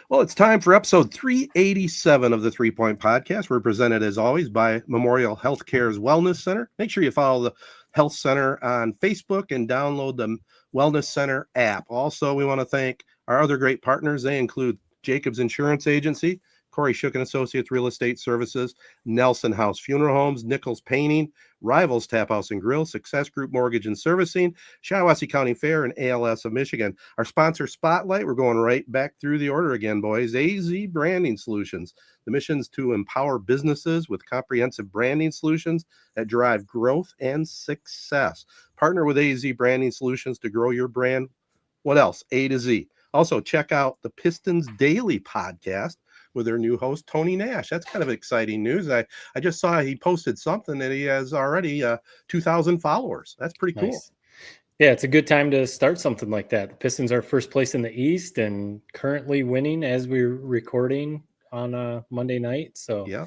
Well, it's time for episode 387 of the 3 Point Podcast. We're presented, as always, by Memorial Healthcare's Wellness Center. Make sure you follow the Health Center on Facebook and download the Wellness Center app. Also, we want to thank our other great partners. They include Jacobs Insurance Agency, Kori and Associates Real Estate Services, Nelson House Funeral Homes, Nichols Painting, Rivals Taphouse and Grille, Success Group Mortgage and Servicing, Shiawassee County Fair, and ALS of Michigan. Our sponsor Spotlight, we're going right back through the order again, boys. AZee Branding Solutions. The mission is to empower businesses with comprehensive branding solutions that drive growth and success. Partner with AZee Branding Solutions to grow your brand. What else? A to Z. Also, check out the Pistons Daily podcast with their new host, Tony Nash. That's kind of exciting news. I just saw he posted something that he has already 2,000 followers. That's pretty cool. Nice. Yeah, it's a good time to start something like that. The Pistons are first place in the East and currently winning as we're recording on a Monday night. So yeah,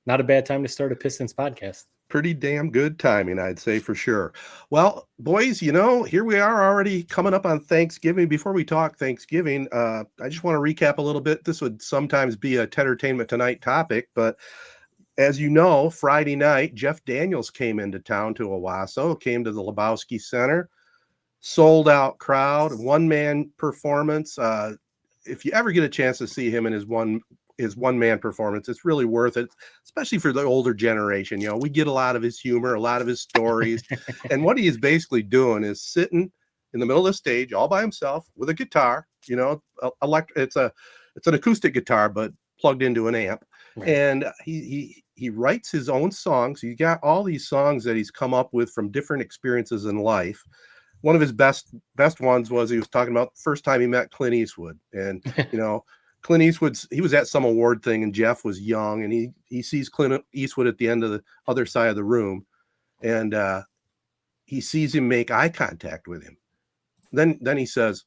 not a bad time to start a Pistons podcast. Pretty damn good timing, I'd say, for sure. Well, boys, here we are already coming up on Thanksgiving. Before we talk Thanksgiving, I just want to recap a little bit. This would sometimes be a Tedtertainment Tonight topic, but as you know, Friday night, Jeff Daniels came into town to Owasso, came to the Lebowski Center, sold out crowd, one-man performance. If you ever get a chance to see him in his one-man performance, it's really worth it, especially for the older generation. We get a lot of his humor, a lot of his stories. And what he is basically doing is sitting in the middle of the stage all by himself with a guitar, it's an acoustic guitar, but plugged into an amp. Right. And he writes his own songs. He's got all these songs that he's come up with from different experiences in life. One of his best ones was he was talking about the first time he met Clint Eastwood. And, Clint Eastwood, he was at some award thing and Jeff was young, and he sees Clint Eastwood at the end of the other side of the room, and he sees him make eye contact with him. Then he says,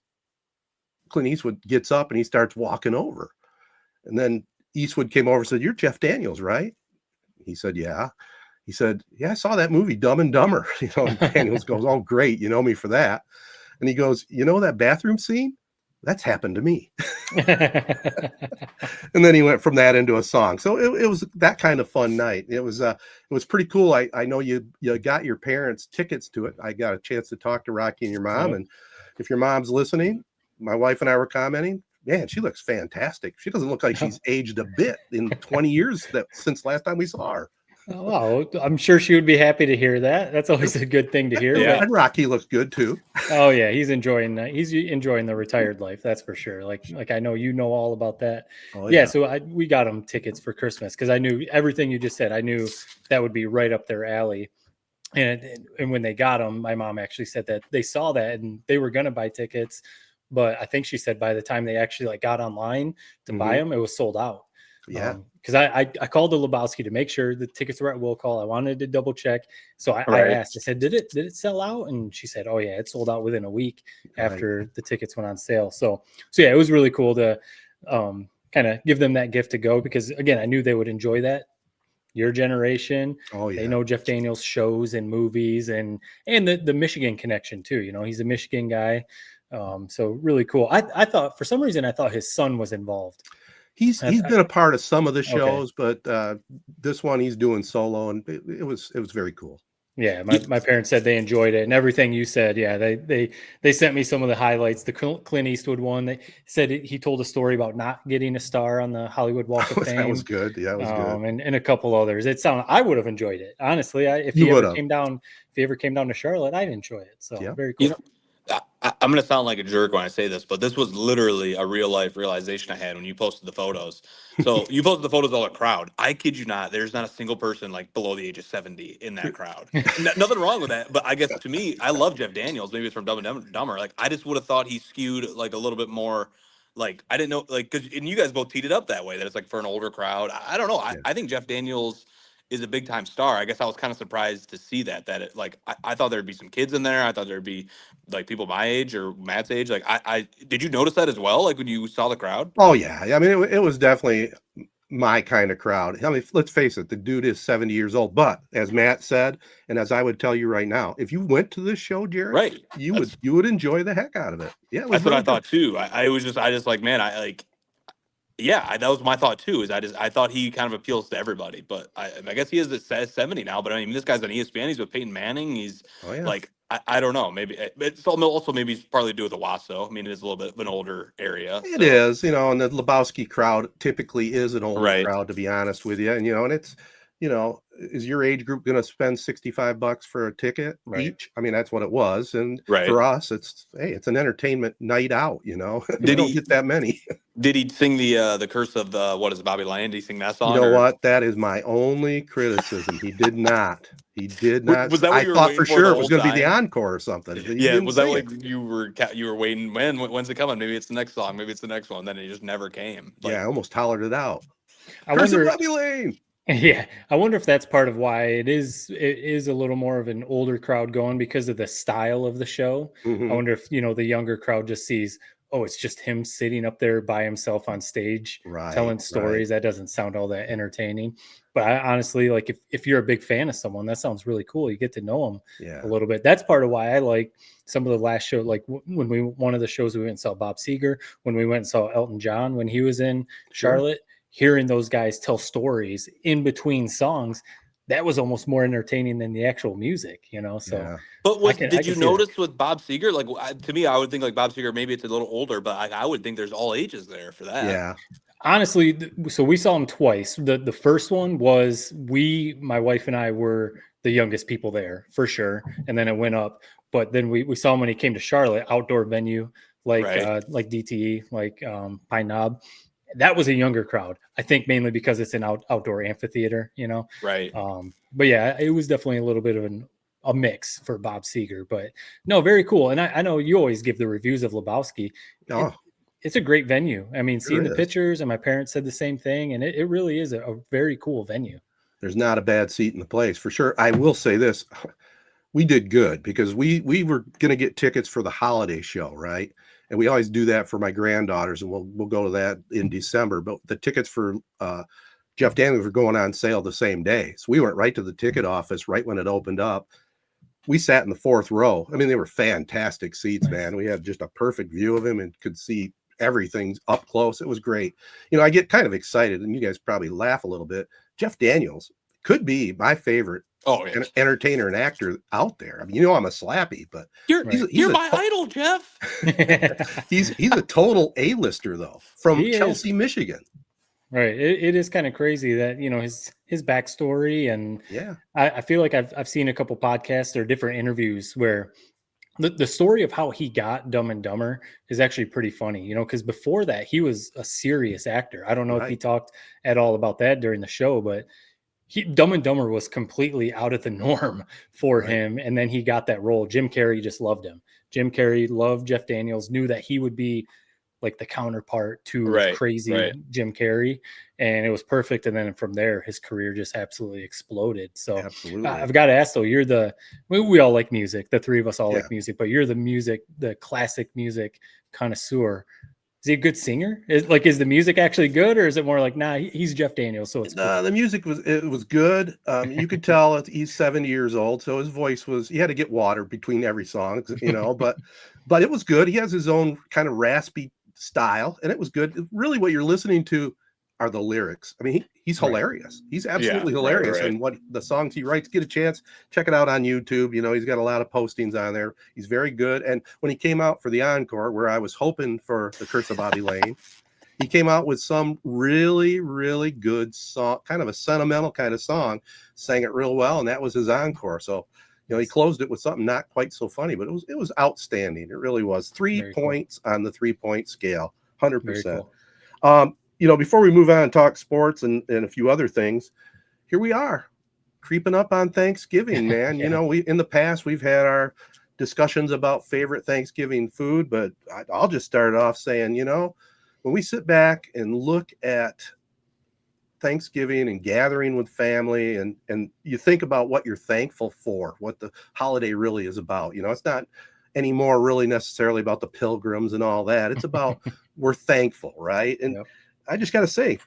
Clint Eastwood gets up and he starts walking over. And then Eastwood came over and said, "You're Jeff Daniels, right?" He said, "Yeah." He said, "Yeah, I saw that movie Dumb and Dumber." And Daniels goes, "Oh, great. You know me for that." And he goes, "That bathroom scene? That's happened to me." And then he went from that into a song. So it was that kind of fun night. It was pretty cool. I know you got your parents tickets to it. I got a chance to talk to Rocky and your mom. And if your mom's listening, my wife and I were commenting, man, she looks fantastic. She doesn't look like she's aged a bit in 20 years since last time we saw her. Oh, I'm sure she would be happy to hear that. That's always a good thing to hear. Yeah, and Rocky looks good too. Oh yeah, he's enjoying that. He's enjoying the retired life, that's for sure. Like I know all about that. Oh, yeah. So we got him tickets for Christmas because I knew everything you just said. I knew that would be right up their alley. And when they got them, my mom actually said that they saw that and they were gonna buy tickets, but I think she said by the time they actually got online to buy them, it was sold out. Yeah. Because I called the Lebowski to make sure the tickets were at will call. I wanted to double check. So I asked, I said, did it sell out? And she said, oh yeah, it sold out within a week after the tickets went on sale. So yeah, it was really cool to kind of give them that gift to go, because again, I knew they would enjoy that. Your generation. Oh yeah. They know Jeff Daniels shows and movies and the Michigan connection too. He's a Michigan guy. So really cool. I thought for some reason, I thought his son was involved. He's been a part of some of the shows, but this one he's doing solo, and it was very cool. Yeah, my parents said they enjoyed it, and everything you said. Yeah, they sent me some of the highlights. The Clint Eastwood one, they said he told a story about not getting a star on the Hollywood Walk of Fame. That was good. Yeah, it was good. And a couple others. I would have enjoyed it honestly. If he ever came down to Charlotte, I'd enjoy it. So very cool. I'm going to sound like a jerk when I say this, but this was literally a real life realization I had when you posted the photos. So you posted the photos of the crowd. I kid you not, there's not a single person like below the age of 70 in that crowd. Nothing wrong with that, but I guess to me, I love Jeff Daniels. Maybe it's from Dumb and Dumber. Like I just would have thought he skewed like a little bit more. Like I didn't know, like, and you guys both teed it up that way that it's like for an older crowd. I don't know. I think Jeff Daniels is a big time star. I guess I was kind of surprised to see that it like I thought there'd be some kids in there. I thought there'd be like people my age or Matt's age. Like I did you notice that as well? Like when you saw the crowd? Oh yeah. I mean it was definitely my kind of crowd. I mean, let's face it, the dude is 70 years old. But as Matt said, and as I would tell you right now, if you went to this show, Jared, you would enjoy the heck out of it. Yeah, that's what I thought too. I just like, man, I like Yeah, that was my thought too. I thought he kind of appeals to everybody, but I guess he is at 70 now. But I mean, this guy's on ESPN. He's with Peyton Manning. He's Oh yeah. like, I don't know. Maybe it's also maybe it's partly to do with Owasso. I mean, it is a little bit of an older area. It is, and the Lebowski crowd typically is an older Right. crowd, to be honest with you. And it's, is your age group going to spend $65 for a ticket each? I mean, that's what it was. And for us, it's an entertainment night out, we don't get that many. Did he sing the curse of the, what is it, Bobby Lane? Did he sing that song? You know what? That is my only criticism. He did not. He did not. Was that what I you were thought waiting for sure the it was whole going to be the time? encore or something. Yeah, was that like you were waiting? When's it coming? Maybe it's the next song. Maybe it's the next one. Then it just never came. Yeah, I almost hollered it out. I Curse wonder, of Bobby Lane. Yeah, I wonder if that's part of why it is a little more of an older crowd going, because of the style of the show. Mhm. I wonder if, the younger crowd just sees, oh, it's just him sitting up there by himself on stage telling stories. That doesn't sound all that entertaining. But I honestly, like, if you're a big fan of someone, that sounds really cool. You get to know them a little bit. That's part of why I like some of the last show, like one of the shows we went and saw Bob Seger, when we went and saw Elton John when he was in Charlotte. Hearing those guys tell stories in between songs, that was almost more entertaining than the actual music, So, but did you notice with Bob Seger? Like, to me, I would think like Bob Seger, maybe it's a little older, but I would think there's all ages there for that. Yeah. Honestly, so we saw him twice. The first one was my wife and I were the youngest people there for sure, and then it went up. But then we saw him when he came to Charlotte, outdoor venue like DTE, like Pine Knob. That was a younger crowd, I think, mainly because it's an outdoor amphitheater, Right. But yeah, it was definitely a little bit of a mix for Bob Seger, but no, very cool. And I know you always give the reviews of Lebowski. Oh, it's a great venue. I mean, seeing the is. pictures, and my parents said the same thing, and it really is a very cool venue. There's not a bad seat in the place for sure. I will say this. We did good because we were going to get tickets for the holiday show, right? And we always do that for my granddaughters, and we'll go to that in December. But the tickets for Jeff Daniels were going on sale the same day. So we went right to the ticket office right when it opened up. We sat in the fourth row. I mean, they were fantastic seats, man. We had just a perfect view of him and could see everything up close. It was great. I get kind of excited, and you guys probably laugh a little bit. Jeff Daniels could be my favorite entertainer and actor out there. I mean, I'm a slappy, but you're my idol, Jeff. he's a total A-lister though, from Chelsea, Michigan. Right. It is kind of crazy that, his backstory, and I feel like I've seen a couple podcasts or different interviews where the story of how he got Dumb and Dumber is actually pretty funny, because before that he was a serious actor. I don't know if he talked at all about that during the show, but Dumb and Dumber was completely out of the norm for him. And then he got that role. Jim Carrey just loved him. Jim Carrey loved Jeff Daniels, knew that he would be like the counterpart to crazy Jim Carrey. And it was perfect. And then from there, his career just absolutely exploded. So I've got to ask though, we all like music. The three of us all like music, but you're the classic music connoisseur. Is he a good singer? Is the music actually good, or is it more like, nah, he's Jeff Daniels, so it's cool? The music was good. You could tell he's 70 years old, so his voice he had to get water between every song, but it was good. He has his own kind of raspy style, and it was good. Really, what you're listening to are the lyrics. I mean, he's hilarious. He's absolutely hilarious. And what the songs he writes, get a chance, check it out on YouTube. He's got a lot of postings on there. He's very good. And when he came out for the encore, where I was hoping for the Curse of Bobby Lane, he came out with some really, really good song, kind of a sentimental kind of song, sang it real well. And that was his encore. So, he closed it with something not quite so funny, but it was outstanding. It really was. 3 points on the 3-point scale, 100%. Before we move on and talk sports and a few other things, here we are creeping up on Thanksgiving, man. We in the past, we've had our discussions about favorite Thanksgiving food, but I'll just start off saying, when we sit back and look at Thanksgiving and gathering with family, and you think about what you're thankful for, what the holiday really is about. It's not anymore really necessarily about the pilgrims and all that. It's about we're thankful, right? And I just got to say,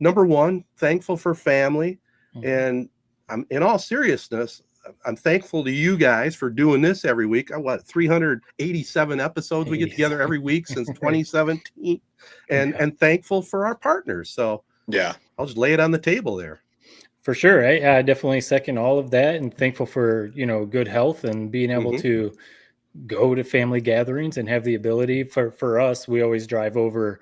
number one, thankful for family. And I'm in all seriousness, I'm thankful to you guys for doing this every week. 387 episodes we get together every week since 2017, and thankful for our partners. So yeah, I'll just lay it on the table there. For sure. I definitely second all of that, and thankful for, good health and being able to go to family gatherings and have the ability for us. We always drive over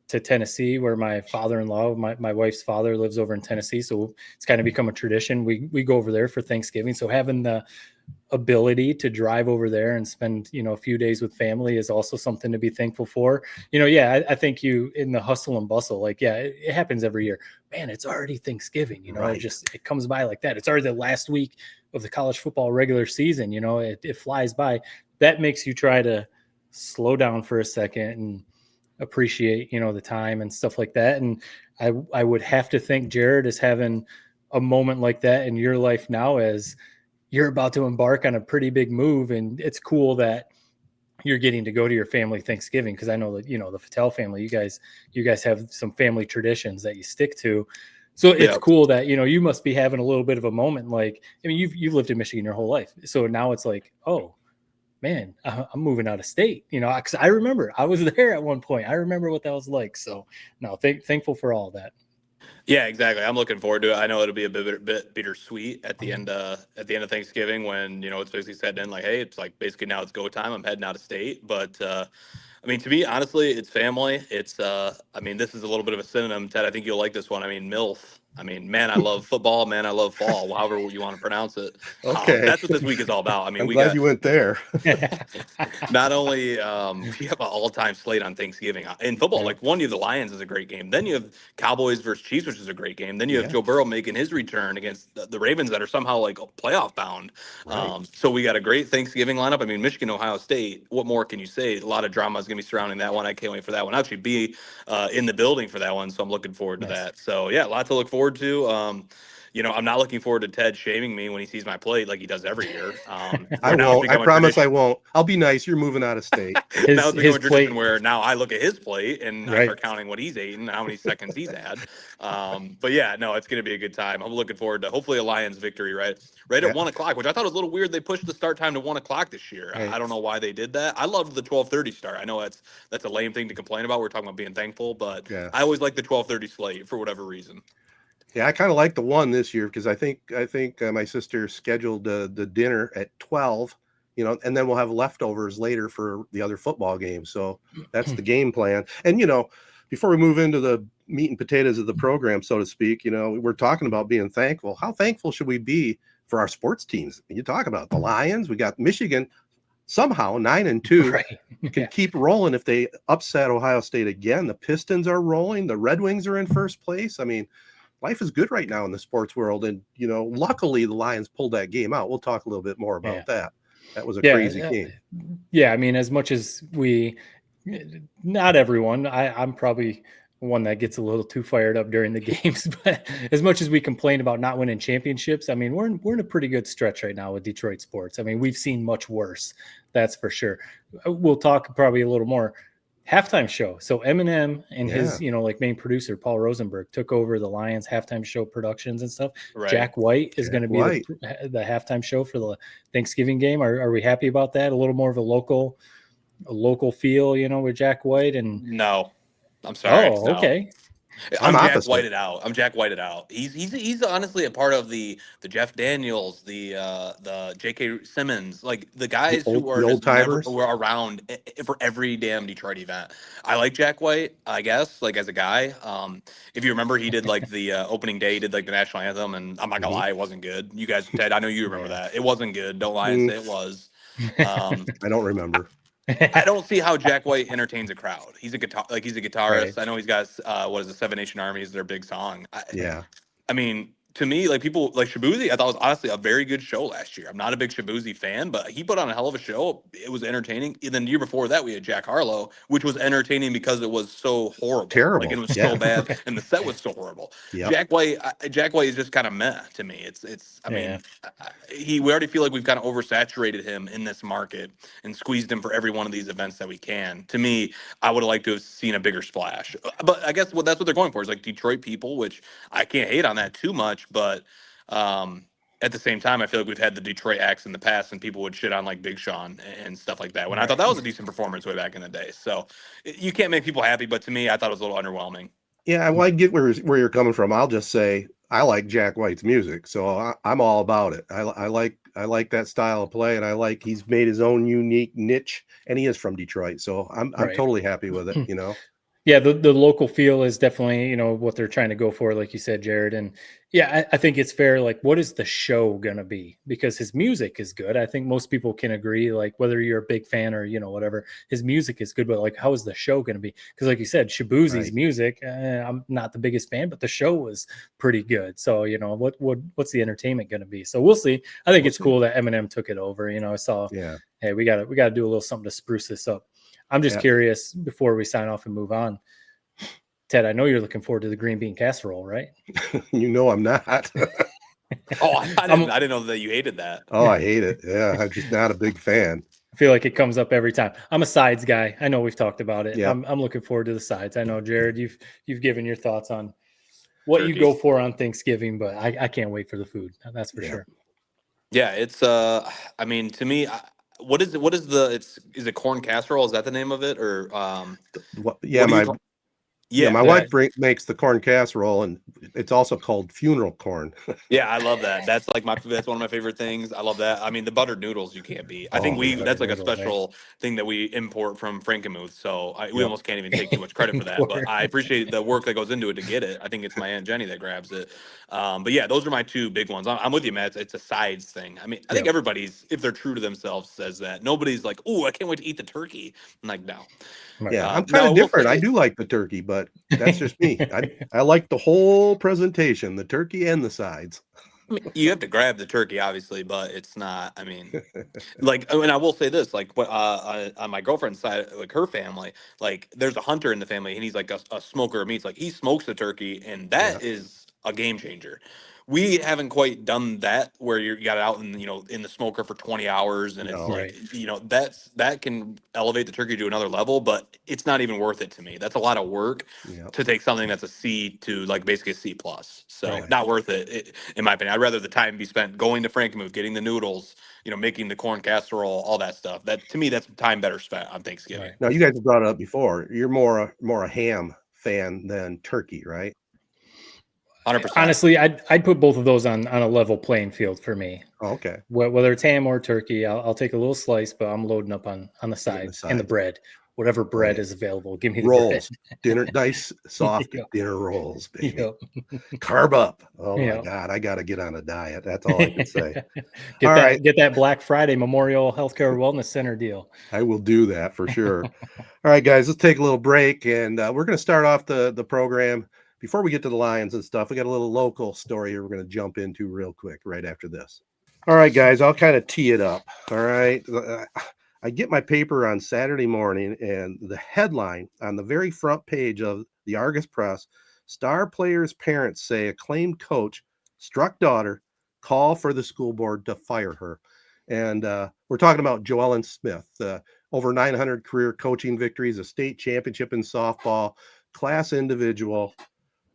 to Tennessee, where my father-in-law, my wife's father, lives over in Tennessee. So it's kind of become a tradition. We go over there for Thanksgiving. So having the ability to drive over there and spend, a few days with family is also something to be thankful for. I think you, in the hustle and bustle, it happens every year, man. It's already Thanksgiving, Right. it comes by like that. It's already the last week of the college football regular season. It flies by. That makes you try to slow down for a second and appreciate, the time and stuff like that. And I would have to think Jared is having a moment like that in your life now, as you're about to embark on a pretty big move. And it's cool that you're getting to go to your family Thanksgiving, because I know that, the Fattel family, you guys have some family traditions that you stick to. So it's cool that, you must be having a little bit of a moment. Like, I mean, you've lived in Michigan your whole life. So now it's like, oh man, I'm moving out of state, because I remember I was there at one point. I remember what that was like. So no, thankful for all of that. Yeah, exactly. I'm looking forward to it. I know it'll be a bit bittersweet at the end of Thanksgiving, when it's basically said in, like, hey, it's like basically now it's go time. I'm heading out of state, but I mean, to me, honestly, it's family. It's I mean, this is a little bit of a synonym, Ted. I think you'll like this one. I mean, MILF. I mean, man, I love football. Man, I love fall. However you want to pronounce it. Okay, that's what this week is all about. I mean, I'm glad you went there. not only we have an all-time slate on Thanksgiving in football. Like, one, you have the Lions is a great game. Then you have Cowboys versus Chiefs, which is a great game. Then you have Joe Burrow making his return against the Ravens, that are somehow like playoff bound. Right. So we got a great Thanksgiving lineup. I mean, Michigan, Ohio State. What more can you say? A lot of drama is going to be surrounding that one. I can't wait for that one. I'll actually be in the building for that one, so I'm looking forward to that. So yeah, a lot to look forward to. I'm not looking forward to Ted shaming me when he sees my plate like he does every year. I won't. I promise I won't. I'll be nice. You're moving out of state. Now it's become a tradition where now I look at his plate and I start counting what he's eating and how many seconds he's had. But yeah, no, it's going to be a good time. I'm looking forward to hopefully a Lions victory right at 1 o'clock, which I thought was a little weird. They pushed the start time to 1 o'clock this year. Right. I don't know why they did that. I loved the 12:30 start. I know that's a lame thing to complain about. We're talking about being thankful, but I always like the 12:30 slate for whatever reason. Yeah, I kind of like the 1 this year, because I think my sister scheduled the dinner at 12, and then we'll have leftovers later for the other football games. So that's the game plan. And, before we move into the meat and potatoes of the program, so to speak, we're talking about being thankful. How thankful should we be for our sports teams? You talk about the Lions. We got Michigan, somehow 9-2, can keep rolling if they upset Ohio State again. The Pistons are rolling. The Red Wings are in first place. I mean, life is good right now in the sports world. And, luckily the Lions pulled that game out. We'll talk a little bit more about that. That was a crazy game. Yeah. I mean, as much as not everyone, I'm probably one that gets a little too fired up during the games, but as much as we complain about not winning championships, I mean, we're in a pretty good stretch right now with Detroit sports. I mean, we've seen much worse. That's for sure. We'll talk probably a little more. Halftime show. So Eminem and his, main producer, Paul Rosenberg, took over the Lions halftime show productions and stuff. Right. Jack White is going to be the halftime show for the Thanksgiving game. Are we happy about that? A little more of a local feel, with Jack White and no. I'm sorry. Oh, okay. I'm Jack Whited out. I'm Jack Whited out. He's honestly a part of the Jeff Daniels, the J.K. Simmons, like the guys who are just never were around for every damn Detroit event. I like Jack White, I guess, like as a guy. If you remember, he did like the opening day, he did like the national anthem, and I'm not gonna lie, it wasn't good. You guys, Ted, I know you remember that. It wasn't good. Don't lie and say it was. I don't remember. I don't see how Jack White entertains a crowd. He's a guitarist. Right. I know he's got the Seven Nation Army is their big song. I mean, to me, like people like Shiawassee, I thought was honestly a very good show last year. I'm not a big Shiawassee fan, but he put on a hell of a show. It was entertaining. And then the year before that, we had Jack Harlow, which was entertaining because it was so horrible. Terrible. Like it was so bad, and the set was so horrible. Yep. Jack White is just kind of meh to me. I mean, we already feel like we've kind of oversaturated him in this market and squeezed him for every one of these events that we can. To me, I would have liked to have seen a bigger splash. But I guess that's what they're going for is like Detroit people, which I can't hate on that too much. But at the same time, I feel like we've had the Detroit acts in the past, and people would shit on like Big Sean and stuff like that. When I Right. thought that was a decent performance way back in the day. So you can't make people happy, but to me, I thought it was a little underwhelming. Yeah, well, I get where you're coming from. I'll just say I like Jack White's music, so I'm all about it. I like that style of play, and I like he's made his own unique niche, and he is from Detroit, so I'm Right. totally happy with it. Yeah, the local feel is definitely, what they're trying to go for, like you said, Jared. And yeah, I think it's fair. Like, what is the show going to be? Because his music is good. I think most people can agree, like, whether you're a big fan or, whatever, his music is good. But, like, how is the show going to be? Because, like you said, Shiawassee music, I'm not the biggest fan, but the show was pretty good. So, what's the entertainment going to be? So we'll see. I think it's cool that Eminem took it over. I saw, hey, we got to do a little something to spruce this up. I'm just curious before we sign off and move on. Ted, I know you're looking forward to the green bean casserole, right? I'm not. I didn't know that you hated that. Oh, I hate it. Yeah, I'm just not a big fan. I feel like it comes up every time. I'm a sides guy. I know we've talked about it. Yep. I'm looking forward to the sides. I know, Jared, you've given your thoughts on what you go for on Thanksgiving, but I can't wait for the food. That's for sure. Yeah, it's I mean, to me, what is it corn casserole? Is that the name of it? Or my wife makes the corn casserole, and it's also called funeral corn. Yeah, I love that. That's one of my favorite things. I love that. I mean, the buttered noodles you can't beat. I think that's like a special thing that we import from Frankenmuth. So we almost can't even take too much credit for that. But I appreciate the work that goes into it to get it. I think it's my Aunt Jenny that grabs it. But yeah, those are my two big ones. I'm with you, Matt. It's a sides thing. I mean, I think everybody's, if they're true to themselves, says that. Nobody's like, "Ooh, I can't wait to eat the turkey." I'm like, no. Yeah, I'm kind of different. I do like the turkey, but that's just me. I like the whole presentation, the turkey and the sides. I mean, you have to grab the turkey, obviously, but it's not. I mean, and I will say this: like, on my girlfriend's side, like her family, like, there's a hunter in the family, and he's like a smoker of meats. Like, he smokes the turkey, and that is a game changer. We haven't quite done that where you got it out in the smoker for 20 hours, and it's that can elevate the turkey to another level, but it's not even worth it to me. That's a lot of work to take something that's a C to like basically a C plus. So not worth it, in my opinion. I'd rather the time be spent going to Frankenmuth, getting the noodles, making the corn casserole, all that stuff. That, to me, that's time better spent on Thanksgiving. Now, you guys have brought it up before. You're more a ham fan than turkey, right? 100%. Honestly, I'd put both of those on a level playing field for me. Oh, okay. Whether it's ham or turkey, I'll take a little slice, but I'm loading up on the sides and the bread. Whatever bread is available, give me the rolls. Bread. Nice soft dinner rolls, baby. Carb up. Oh my God, I got to get on a diet. That's all I can say. Get that Black Friday Memorial Healthcare Wellness Center deal. I will do that for sure. All right, guys, let's take a little break, and we're going to start off the program. Before we get to the Lions and stuff, we got a little local story here we're going to jump into real quick right after this. All right, guys, I'll kind of tee it up. All right. I get my paper on Saturday morning, and the headline on the very front page of the Argus Press, star player's parents say acclaimed coach struck daughter, call for the school board to fire her. And we're talking about Joellen Smith, over 900 career coaching victories, a state championship in softball, class individual,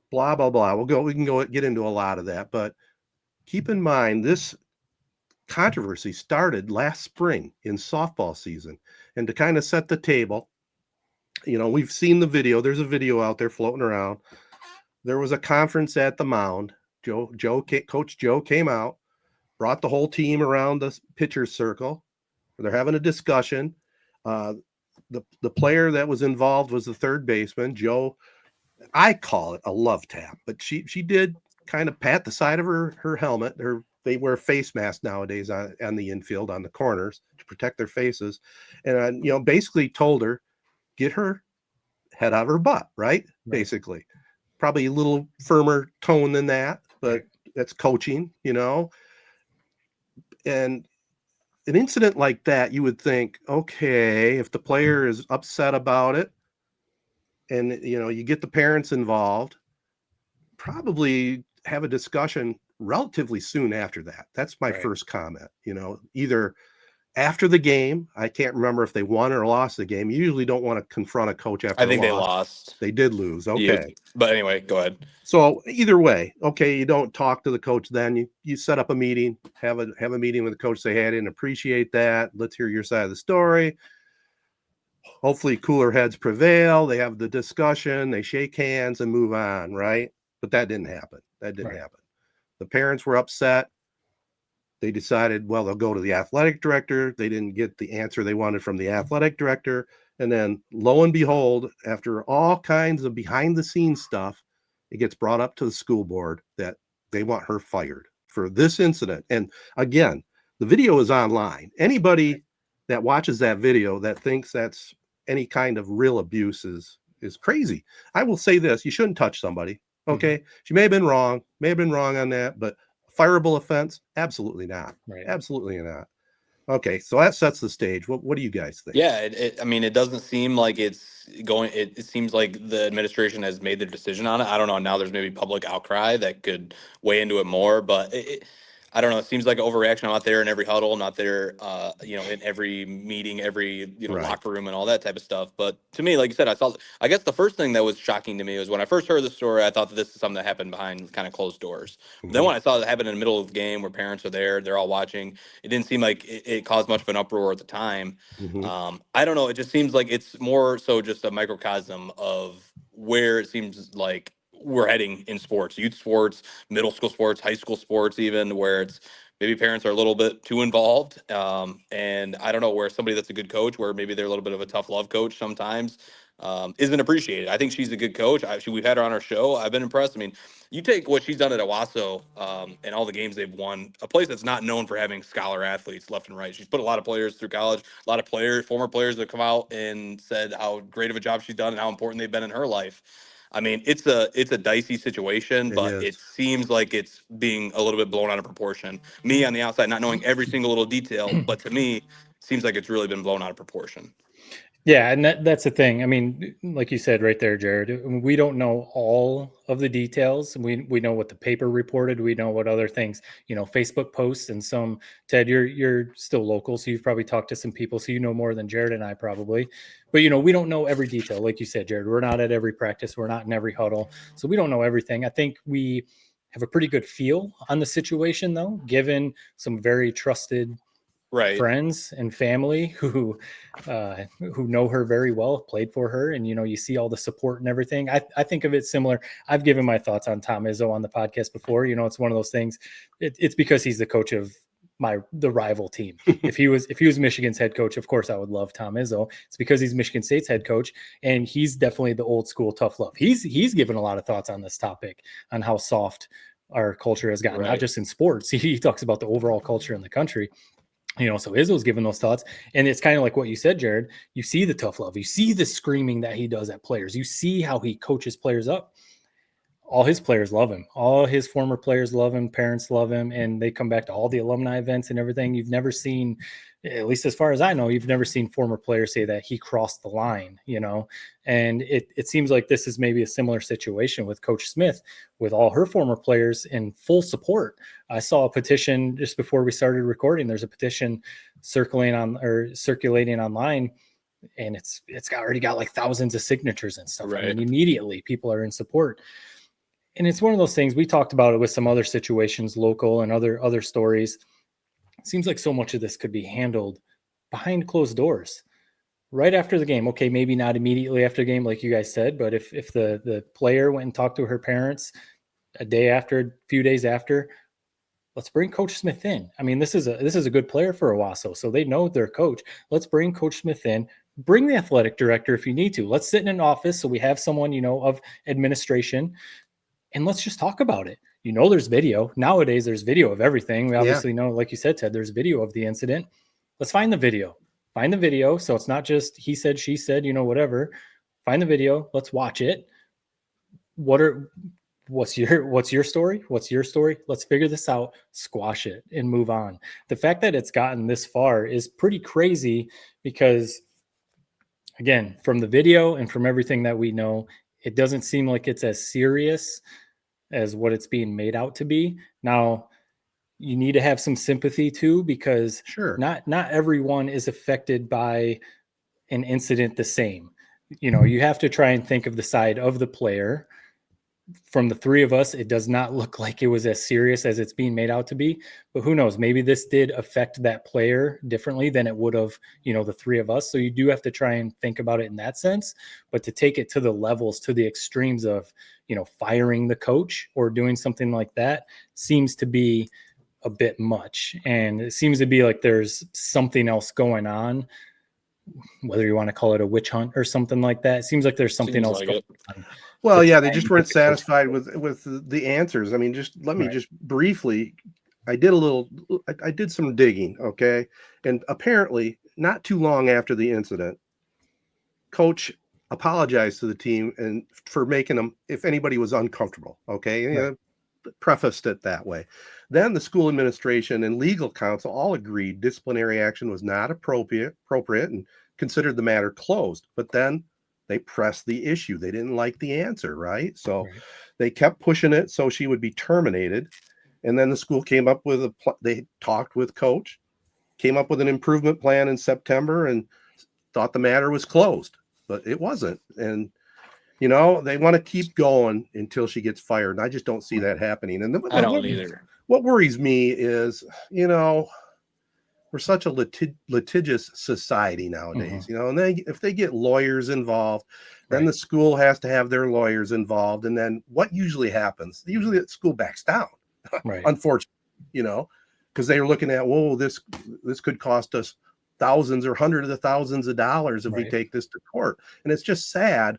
blah, blah, blah. We can get into a lot of that, but keep in mind this controversy started last spring in softball season. And to kind of set the table, we've seen the video. There's a video out there floating around. There was a conference at the mound. Coach Joe came out, brought the whole team around the pitcher's circle. They're having a discussion. The player that was involved was the third baseman, Joe. I call it a love tap, but she did kind of pat the side of her helmet. They wear face masks nowadays on the infield, on the corners, to protect their faces. And, basically told her, get her head out of her butt, right? Basically. Probably a little firmer tone than that, but that's coaching, And an incident like that, you would think, okay, if the player is upset about it, and, you get the parents involved, probably have a discussion relatively soon after that. That's my first comment. Either After the game, I can't remember if they won or lost the game. You usually don't want to confront a coach after I think a they loss. lost. They did lose. Yeah, Okay. but anyway, go ahead. So either way, okay, you don't talk to the coach then. You set up a meeting, have a meeting with the coach, say, hey, I didn't appreciate that. Let's hear your side of the story. Hopefully cooler heads prevail. They have the discussion, they shake hands and move on, right? But that didn't happen. That didn't happen. The parents were upset. They decided, well, they'll go to the athletic director. They didn't get the answer they wanted from the athletic director. And then lo and behold, after all kinds of behind the scenes stuff, it gets brought up to the school board that they want her fired for this incident. And again, the video is online. Anybody that watches that video that thinks that's any kind of real abuse is crazy. I will say this, you shouldn't touch somebody. Okay. Mm-hmm. She may have been wrong on that, but fireable offense? Absolutely not. Right. Absolutely not. Okay, so that sets the stage. What do you guys think? Yeah, I mean, it doesn't seem like it's going. It seems like the administration has made their decision on it. I don't know. Now there's maybe public outcry that could weigh into it more, but I don't know. It seems like an overreaction. I'm not there in every huddle, not there, in every meeting, every right. locker room, and all that type of stuff. But to me, like you said, I guess the first thing that was shocking to me was when I first heard the story. I thought that this is something that happened behind kind of closed doors. Mm-hmm. Then when I saw it happen in the middle of the game where parents are there, they're all watching. It didn't seem like it caused much of an uproar at the time. Mm-hmm. I don't know. It just seems like it's more so just a microcosm of where it seems like we're heading in sports, youth sports, middle school sports, high school sports, even where it's maybe parents are a little bit too involved. And I don't know, where somebody that's a good coach, where maybe they're a little bit of a tough love coach sometimes, isn't appreciated. I think she's a good coach. We've had her on our show. I've been impressed. I mean, you take what she's done at Owasso and all the games they've won, a place that's not known for having scholar athletes left and right. She's put a lot of players through college, a lot of former players that have come out and said how great of a job she's done and how important they've been in her life. I mean, it's a dicey situation, but it seems like it's being a little bit blown out of proportion. Me on the outside, not knowing every single little detail, but to me, seems like it's really been blown out of proportion. Yeah, and that's the thing. I mean, like you said right there, Jared, we don't know all of the details. We know what the paper reported. We know what other things, Facebook posts and some. Ted, you're still local, so you've probably talked to some people, so you know more than Jared and I probably. But we don't know every detail. Like you said, Jared, we're not at every practice. We're not in every huddle, so we don't know everything. I think we have a pretty good feel on the situation, though, given some very trusted friends and family who know her very well, played for her, and you see all the support and everything. I think of it similar. I've given my thoughts on Tom Izzo on the podcast before. It's one of those things. It's because he's the coach of the rival team. If he was Michigan's head coach, of course I would love Tom Izzo. It's because he's Michigan State's head coach, and he's definitely the old school tough love. He's given a lot of thoughts on this topic, on how soft our culture has gotten, not just in sports. He talks about the overall culture in the country. So Izzo's giving those thoughts, and it's kind of like what you said, Jared. You see the tough love, you see the screaming that he does at players, you see how he coaches players up. All his players love him. All his former players love him. Parents love him, and they come back to all the alumni events and everything. You've never seen, at least as far as I know, you've never seen former players say that he crossed the line, and it seems like this is maybe a similar situation with Coach Smith, with all her former players in full support. I saw a petition just before we started recording. There's a petition circulating online, and it's already got like thousands of signatures and stuff. Right. I mean, immediately people are in support. And it's one of those things, we talked about it with some other situations, local and other stories. It seems like so much of this could be handled behind closed doors right after the game. Okay, maybe not immediately after the game, like you guys said, but if the player went and talked to her parents a day after, a few days after, let's bring Coach Smith in. I mean, this is a good player for Owasso, so they know their coach. Let's bring Coach Smith in. Bring the athletic director if you need to. Let's sit in an office so we have someone, of administration. And let's just talk about it. There's video. Nowadays, there's video of everything. We obviously know, like you said, Ted, there's video of the incident. Let's find the video. Find the video. So it's not just he said, she said, whatever. Find the video. Let's watch it. What's your story? What's your story? Let's figure this out, squash it, and move on. The fact that it's gotten this far is pretty crazy because, again, from the video and from everything that we know, it doesn't seem like it's as serious as what it's being made out to be. Now, you need to have some sympathy too, because Sure. not everyone is affected by an incident the same. You have to try and think of the side of the player. From the three of us, it does not look like it was as serious as it's being made out to be, but who knows, maybe this did affect that player differently than it would have, the three of us. So you do have to try and think about it in that sense, but to take it to the levels, to the extremes of, firing the coach or doing something like that seems to be a bit much. And it seems to be like there's something else going on, whether you want to call it a witch hunt or something like that. It seems like there's something else going on. Well, yeah, they just weren't satisfied with the answers. I mean, let me just briefly, I did some digging, okay? And apparently, not too long after the incident, coach apologized to the team and for making them, if anybody was uncomfortable, okay? Right. Prefaced it that way. Then the school administration and legal counsel all agreed disciplinary action was not appropriate and considered the matter closed. But then they pressed the issue. They didn't like the answer, right? So they kept pushing it so she would be terminated. And then the school came up with they talked with coach, came up with an improvement plan in September and thought the matter was closed, but it wasn't. And they want to keep going until she gets fired. And I just don't see that happening. And I don't either. What worries me is, we're such a litigious society nowadays, and if they get lawyers involved, then the school has to have their lawyers involved. And then what usually happens? Usually the school backs down, unfortunately, because they're looking at, whoa, this could cost us thousands or hundreds of thousands of dollars if we take this to court. And it's just sad.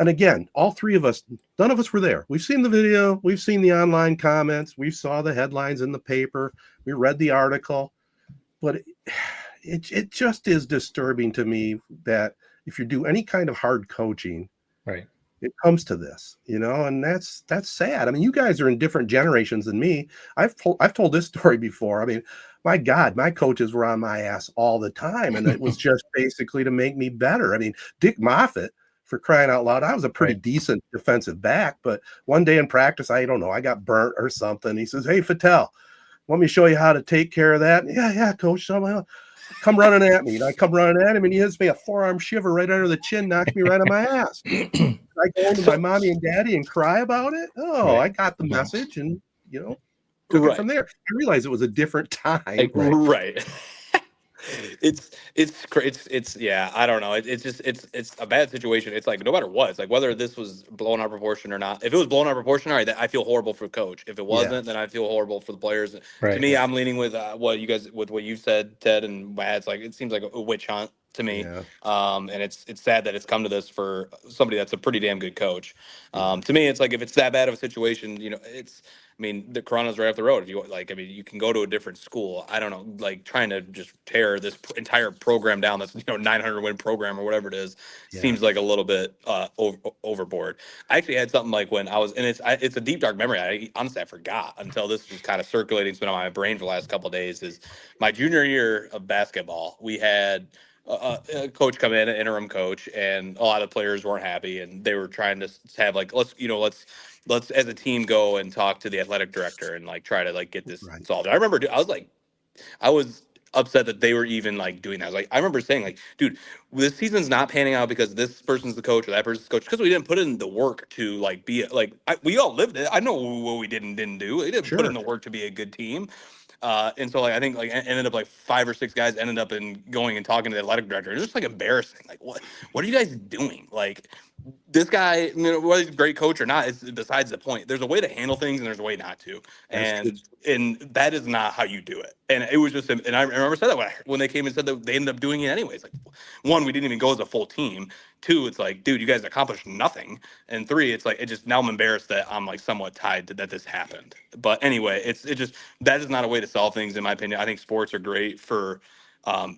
And again, all three of us, none of us were there. We've seen the video. We've seen the online comments. We saw the headlines in the paper. We read the article. But it just is disturbing to me that if you do any kind of hard coaching, it comes to this, and that's sad. I mean, you guys are in different generations than me. I've told this story before. I mean, my God, my coaches were on my ass all the time, and it was just basically to make me better. I mean, Dick Moffitt, for crying out loud, I was a pretty decent defensive back, but one day in practice, I don't know, I got burnt or something. He says, "Hey, Fattel, want me to show you how to take care of that?" Yeah, coach. So come running at me. And I come running at him, and he hits me a forearm shiver right under the chin, knocks me right on my ass. I go home to my mommy and daddy and cry about it. Oh, I got the message, and took it from there. I realized it was a different time. Right. It's yeah, I don't know. It's a bad situation. It's like no matter what, it's like whether this was blown out of proportion or not. If it was blown out of proportion, all right, I feel horrible for the coach. If it wasn't, then I feel horrible for the players. To me, I'm leaning with what you've said, Ted and Matt. It's like it seems like a witch hunt to me. And it's sad that it's come to this for somebody that's a pretty damn good coach. To me, it's like if it's that bad of a situation, the Corunna's right up the road. If you you can go to a different school. I don't know, trying to just tear this entire program down. That's 900 win program or whatever it is. Seems like a little bit overboard. I actually had something like when I was, and it's a deep dark memory. I honestly forgot until this was kind of circulating. It's been on my brain for the last couple of days. Is my junior year of basketball. We had a coach come in, an interim coach, and a lot of players weren't happy, and they were trying to have let's as a team go and talk to the athletic director and try to get this solved. I remember I was upset that they were even doing that. I remember saying dude, this season's not panning out because this person's the coach or that person's the coach, because we didn't put in the work to be we all lived it. I know what we didn't do. We didn't put in the work to be a good team. And so I think ended up 5 or 6 guys ended up going and talking to the athletic director. It's just embarrassing. What are you guys doing? This guy, whether he's a great coach or not, is besides the point. There's a way to handle things and there's a way not to. And that is not how you do it. And it was just, and I remember said that when they came and said that they ended up doing it anyways. One, we didn't even go as a full team. 2, it's dude, you guys accomplished nothing. And 3, it's it just, now I'm embarrassed that I'm somewhat tied to that this happened. But anyway, it just, that is not a way to solve things, in my opinion. I think sports are great for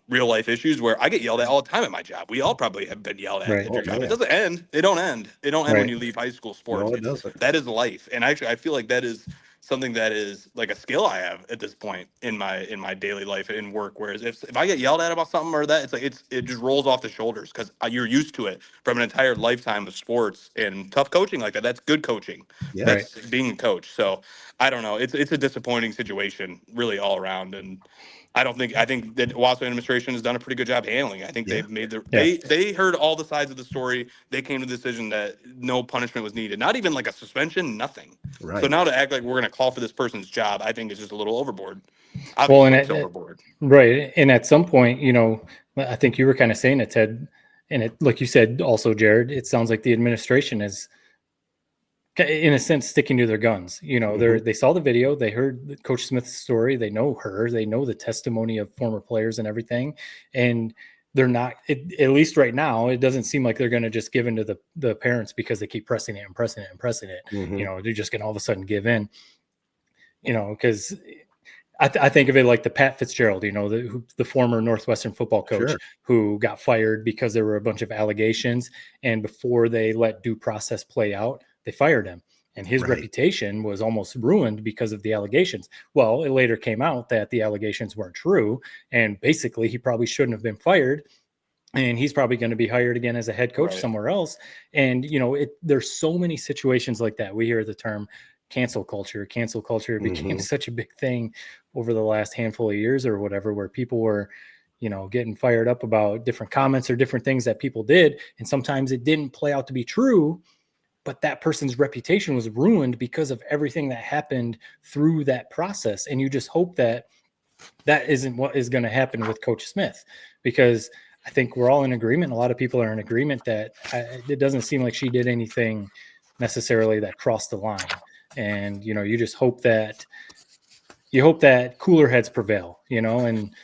real life issues where I get yelled at all the time at my job. We all probably have been yelled at your job. It doesn't end. They don't end when you leave high school sports. No, it doesn't. That is life. And actually, I feel like that is something that is like a skill I have at this point in my daily life and work. Whereas if I get yelled at about something or that, it's like it just rolls off the shoulders because you're used to it from an entire lifetime of sports and tough coaching like that. That's good coaching. Yeah. That's being a coach. So I don't know. It's a disappointing situation really all around. And I think that Wasso administration has done a pretty good job handling it. I think they've made they heard all the sides of the story. They came to the decision that no punishment was needed. Not even like a suspension, nothing. Right. So now to act like we're going to call for this person's job, I think is just a little overboard. Obviously, Well, and it's overboard. Right. And at some point, I think you were kind of saying it, Ted, and it, like you said, also, Jared, it sounds like the administration is, in a sense, sticking to their guns. They saw the video, they heard Coach Smith's story, they know her, they know the testimony of former players and everything, and they're not, at least right now, it doesn't seem like they're going to just give in to the parents because they keep pressing it and pressing it and pressing it. They're just going to all of a sudden give in. Because I think of it like the Pat Fitzgerald, the former Northwestern football coach who got fired because there were a bunch of allegations, and before they let due process play out, they fired him, and his reputation was almost ruined because of the allegations. Well, it later came out that the allegations weren't true, and basically he probably shouldn't have been fired, and he's probably going to be hired again as a head coach somewhere else. And there's so many situations like that. We hear the term cancel culture became such a big thing over the last handful of years or whatever, where people were getting fired up about different comments or different things that people did, and sometimes it didn't play out to be true, but that person's reputation was ruined because of everything that happened through that process. And you just hope that isn't what is going to happen with Coach Smith, because I think we're all in agreement. A lot of people are in agreement that it doesn't seem like she did anything necessarily that crossed the line. And, you just hope that cooler heads prevail, and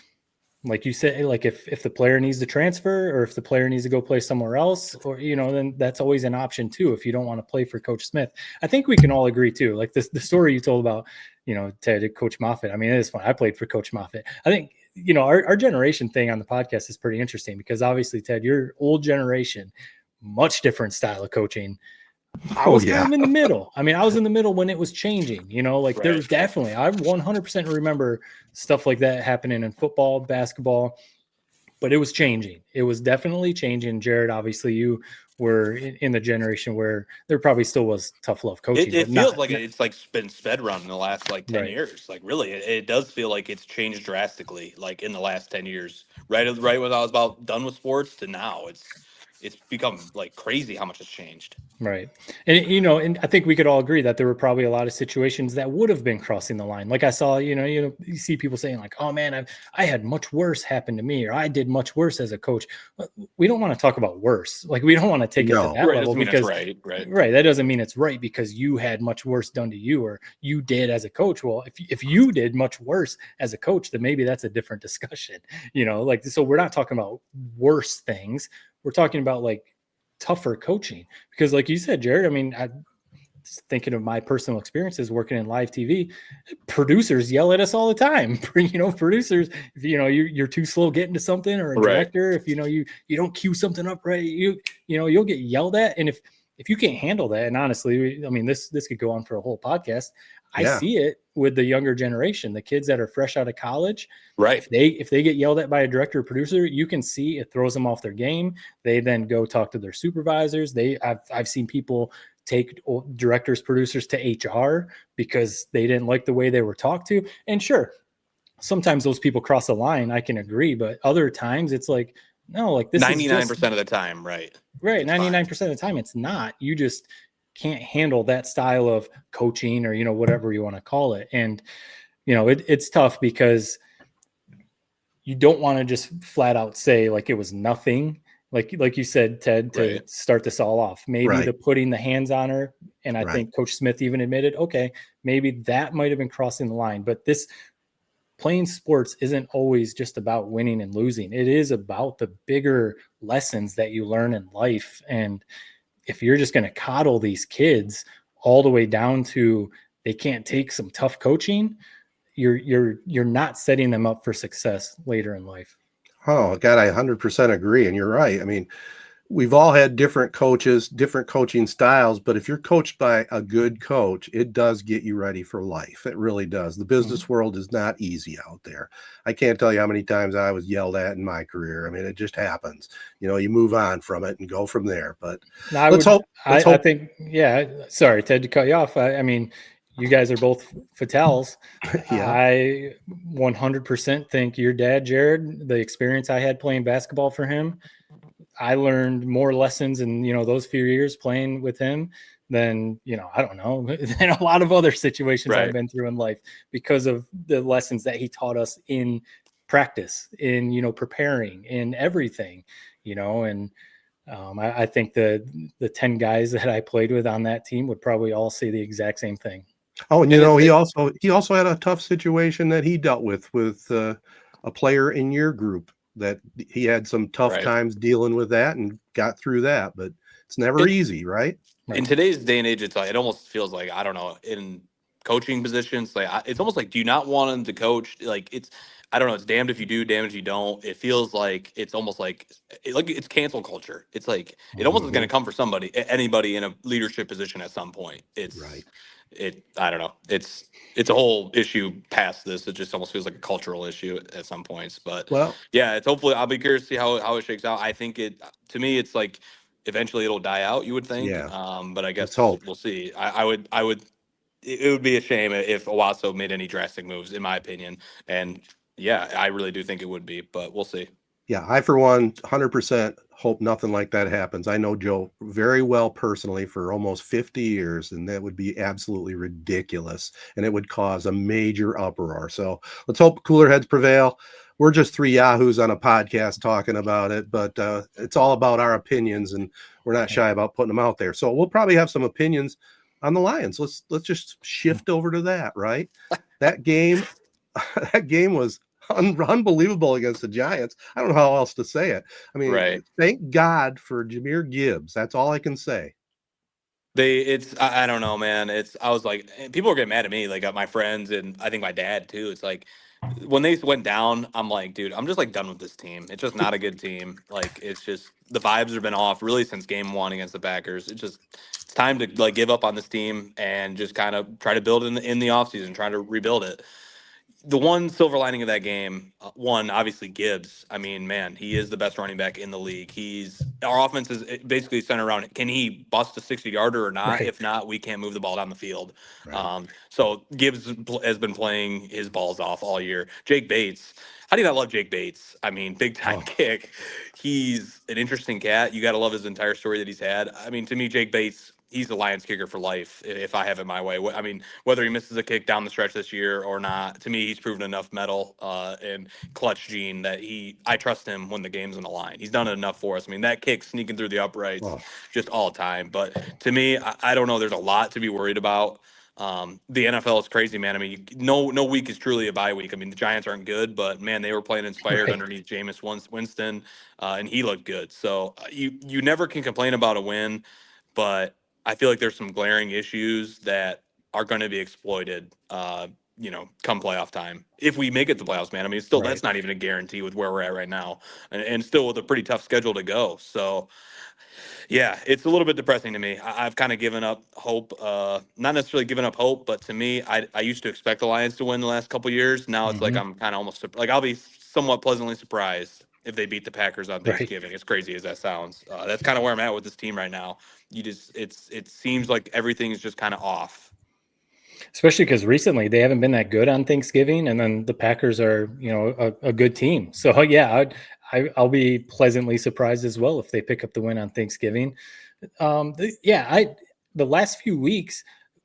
like you said, like if the player needs to transfer, or if the player needs to go play somewhere else, or, then that's always an option too, if you don't want to play for Coach Smith. I think we can all agree too, like the story you told about, Ted, Coach Moffitt. I mean, it is fun. I played for Coach Moffitt. I think, our generation thing on the podcast is pretty interesting, because obviously, Ted, your old generation, much different style of coaching. I was kind of in the middle. I mean, I was in the middle when it was changing, there was definitely, I 100% remember stuff like that happening in football, basketball, but it was changing. It was definitely changing. Jared, obviously you were in the generation where there probably still was tough love coaching. It feels like it's like been sped run in the last 10 years. Like really, it does feel like it's changed drastically, like in the last 10 years, right when I was about done with sports to now. It's become like crazy how much has changed. Right. And, and I think we could all agree that there were probably a lot of situations that would have been crossing the line. Like I saw, you see people saying like, oh man, I had much worse happen to me, or I did much worse as a coach. We don't want to talk about worse. Like we don't want to take it to that level, because right. That doesn't mean it's right because you had much worse done to you, or you did as a coach. Well, if you did much worse as a coach, then maybe that's a different discussion, so we're not talking about worse things. We're talking about like tougher coaching, because like you said, Jared, I mean, thinking of my personal experiences working in live TV, producers yell at us all the time. Producers, if you're too slow getting to something, or a director, if you don't cue something up right, you'll get yelled at. And if you can't handle that, and honestly, I mean, this could go on for a whole podcast. I see it with the younger generation, the kids that are fresh out of college. Right. If they get yelled at by a director or producer, you can see it throws them off their game. They then go talk to their supervisors. I've seen people take directors, producers to HR because they didn't like the way they were talked to. And sure, sometimes those people cross the line. I can agree, but other times it's like, no, like this 99% of the time, right? Right. 99% of the time, it's not. You just can't handle that style of coaching, or whatever you want to call it. And it's tough because you don't want to just flat out say like it was nothing, like you said, Ted, to start this all off. Maybe the putting the hands on her, and I think Coach Smith even admitted, okay, maybe that might have been crossing the line. But this playing sports isn't always just about winning and losing. It is about the bigger lessons that you learn in life. And if you're just going to coddle these kids all the way down to they can't take some tough coaching, you're not setting them up for success later in life. Oh God, I 100% agree. And you're right. I mean, we've all had different coaches, different coaching styles, but if you're coached by a good coach, it does get you ready for life. It really does. The business world is not easy out there. I can't tell you how many times I was yelled at in my career. I mean, it just happens. You move on from it and go from there. But let's hope. I think, yeah. Sorry, Ted, to cut you off. I mean, you guys are both Fatals. Yeah. I 100% think your dad, Jared, the experience I had playing basketball for him, I learned more lessons in, those few years playing with him than, I don't know, than a lot of other situations I've been through in life because of the lessons that he taught us in practice, in, preparing, in everything, and I think the 10 guys that I played with on that team would probably all say the exact same thing. Oh, and he also had a tough situation that he dealt with a player in your group that he had some tough times dealing with that and got through that, but it's never easy, right? In today's day and age, it's like, it almost feels like, I don't know, in coaching positions, like it's almost like, do you not want him to coach? Like I don't know, it's damned if you do, damned if you don't. It feels like it's almost like it's cancel culture. It's like it almost is going to come for anybody in a leadership position at some point. I don't know. It's a whole issue past this. It just almost feels like a cultural issue at some points. But yeah, it's hopefully I'll be curious to see how it shakes out. I think to me it's like eventually it'll die out, you would think. Yeah. But I guess we'll see. I would it would be a shame if Owasso made any drastic moves, in my opinion. And yeah, I really do think it would be, but we'll see. Yeah, I, for one, 100% hope nothing like that happens. I know Joe very well personally for almost 50 years, and that would be absolutely ridiculous, and it would cause a major uproar. So let's hope cooler heads prevail. We're just three yahoos on a podcast talking about it, but it's all about our opinions, and we're not shy about putting them out there. So we'll probably have some opinions on the Lions. Let's just shift over to that, right? That game was unbelievable against the Giants. I don't know how else to say it. I mean, thank God for Jahmyr Gibbs. That's all I can say. I don't know, man. I was like, people are getting mad at me, like my friends and I think my dad too. It's like when they went down, I'm like, dude, I'm just like done with this team. It's just not a good team. Like it's just the vibes have been off really since game 1 against the Packers. It's time to like give up on this team and just kind of try to build in the offseason, try to rebuild it. The one silver lining of that game, obviously Gibbs. I mean, man, he is the best running back in the league. Our offense is basically centered around, can he bust a 60-yarder or not? Right. If not, we can't move the ball down the field. Right. So Gibbs has been playing his balls off all year. Jake Bates, how do you not love Jake Bates? I mean, big time kick. He's an interesting cat. You got to love his entire story that he's had. I mean, to me, Jake Bates, he's the Lions kicker for life, if I have it my way. I mean, whether he misses a kick down the stretch this year or not, to me, he's proven enough mettle and clutch gene that I trust him when the game's on the line. He's done it enough for us. I mean, that kick sneaking through the uprights, just all time. But to me, I don't know. There's a lot to be worried about. The NFL is crazy, man. I mean, no week is truly a bye week. I mean, the Giants aren't good, but man, they were playing inspired underneath Jameis Winston, and he looked good. So you never can complain about a win, but I feel like there's some glaring issues that are going to be exploited, come playoff time. If we make it to playoffs, man, I mean, that's not even a guarantee with where we're at right now, and still with a pretty tough schedule to go. So, yeah, it's a little bit depressing to me. I've kind of given up hope. Not necessarily given up hope, but to me, I used to expect the Lions to win the last couple of years. Now it's like I'm kind of almost like I'll be somewhat pleasantly surprised if they beat the Packers on Thanksgiving. As crazy as that sounds, that's kind of where I'm at with this team right now. It seems like everything is just kind of off. Especially because recently they haven't been that good on Thanksgiving, and then the Packers are, a good team. So yeah, I'll be pleasantly surprised as well if they pick up the win on Thanksgiving. The last few weeks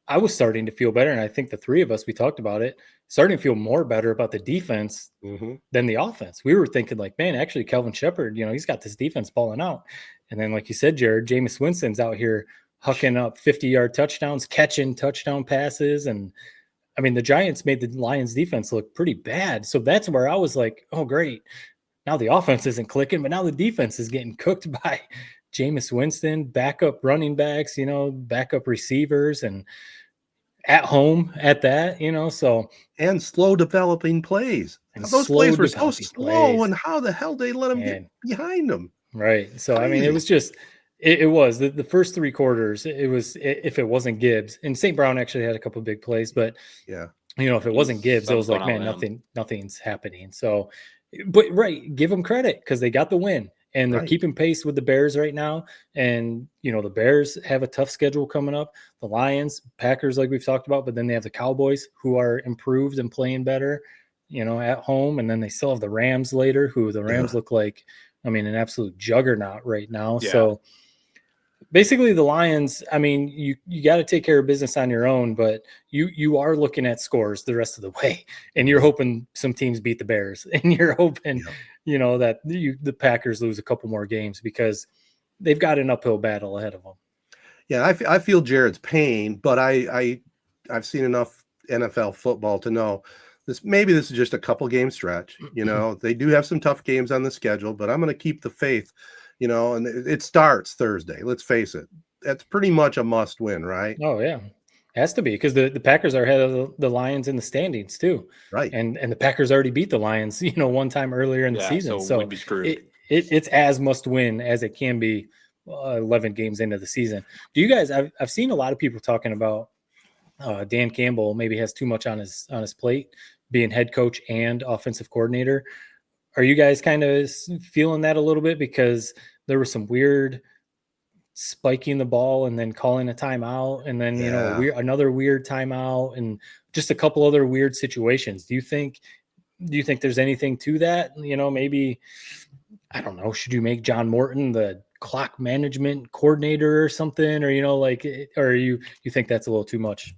I was starting to feel better, and I think the three of us, we talked about it, starting to feel more better about the defense than the offense. We were thinking like, man, actually Kelvin Shepard, he's got this defense balling out. And then, like you said, Jared, Jameis Winston's out here hucking up 50-yard touchdowns, catching touchdown passes. And I mean, the Giants made the Lions defense look pretty bad. So that's where I was like, oh, great. Now the offense isn't clicking, but now the defense is getting cooked by Jameis Winston, backup running backs, backup receivers, and at home at that, so. And slow developing plays. And those plays were so slow, and how the hell they let them get behind them? Right. So, I mean, it Crazy. was just, it was the first three quarters. It was, if it wasn't Gibbs, and St. Brown actually had a couple of big plays, but Yeah. if it wasn't Gibbs, it was Something's going like, on man, with him. nothing's happening. So, but right, give them credit because they got the win and they're Right. keeping pace with the Bears right now. And the Bears have a tough schedule coming up. The Lions, Packers, like we've talked about, but then they have the Cowboys who are improved and playing better, at home, and then they still have the Rams later, who the Rams look like, I mean, an absolute juggernaut right now. Yeah. So basically the Lions, I mean, you got to take care of business on your own, but you are looking at scores the rest of the way, and you're hoping some teams beat the Bears, and you're hoping, that the Packers lose a couple more games because they've got an uphill battle ahead of them. Yeah, I feel Jared's pain, but I've seen enough NFL football to know this is just a couple game stretch. They do have some tough games on the schedule, but I'm going to keep the faith. And it starts Thursday. Let's face it. That's pretty much a must win, right? Oh yeah, has to be, because the Packers are ahead of the Lions in the standings too, Right. and the Packers already beat the Lions, one time earlier in the season, so we'd be screwed. It's as must win as it can be. 11 games into the season. Do you guys? I've seen a lot of people talking about Dan Campbell maybe has too much on his plate, being head coach and offensive coordinator. Are you guys kind of feeling that a little bit, because there was some weird spiking the ball and then calling a timeout, and then another weird timeout, and just a couple other weird situations? Do you think there's anything to that? Maybe, I don't know, should you make John Morton the clock management coordinator or something, or or you think that's a little too much?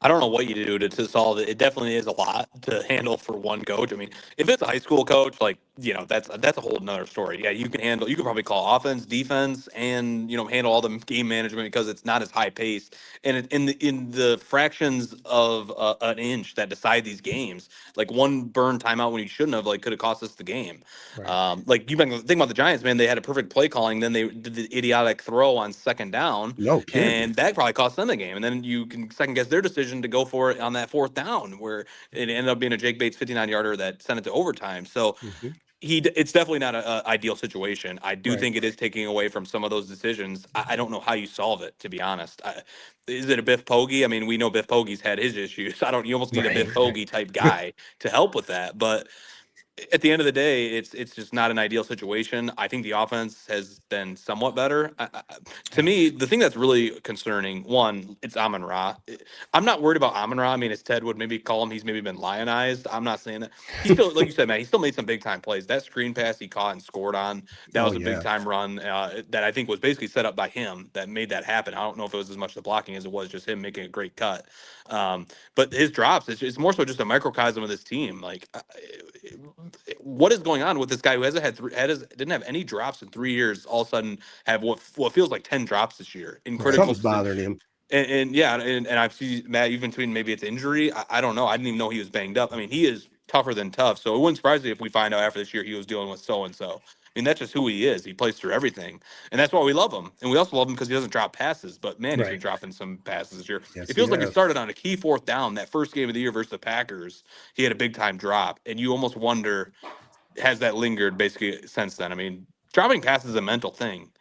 I don't know what you do to solve it. It definitely is a lot to handle for one coach. I mean, if it's a high school coach, that's a whole nother story. Yeah, you can probably call offense, defense, and handle all the game management, because it's not as high paced, and in the fractions of an inch that decide these games, like one burn timeout when you shouldn't have, could have cost us the game. Right. You've been thinking about the Giants, man. They had a perfect play calling, then they did the idiotic throw on second down, No kidding. and that probably cost them the game. And then you can second guess their decision to go for it on that fourth down, where it ended up being a Jake Bates 59-yarder that sent it to overtime. So it's definitely not an ideal situation. I do think it is taking away from some of those decisions. I don't know how you solve it, to be honest. Is it a Biff Poggi? I mean, we know Biff Poggi's had his issues. You almost need a Biff Poggi type guy to help with that. But at the end of the day, it's just not an ideal situation. I think the offense has been somewhat better. To me, the thing that's really concerning, one, it's Amon-Ra. I'm not worried about Amon-Ra. I mean, as Ted would maybe call him, he's maybe been lionized. I'm not saying that. He still, like you said, man, he still made some big time plays. That screen pass he caught and scored on, that was a big time run that I think was basically set up by him that made that happen. I don't know if it was as much the blocking as it was just him making a great cut. But his drops, it's more so just a microcosm of this team. What is going on with this guy who didn't have any drops in 3 years, all of a sudden have what feels like 10 drops this year in critical. Something's bothering him. And I've seen, Matt, you've been tweeting maybe it's injury. I don't know. I didn't even know he was banged up. I mean, he is tougher than tough. So it wouldn't surprise me if we find out after this year he was dealing with so-and-so. I mean, that's just who he is. He plays through everything. And that's why we love him. And we also love him because he doesn't drop passes. But, man, he's been dropping some passes this year. Yes, it feels like he started on a key fourth down. That first game of the year versus the Packers, he had a big-time drop. And you almost wonder, has that lingered basically since then? I mean, dropping passes is a mental thing.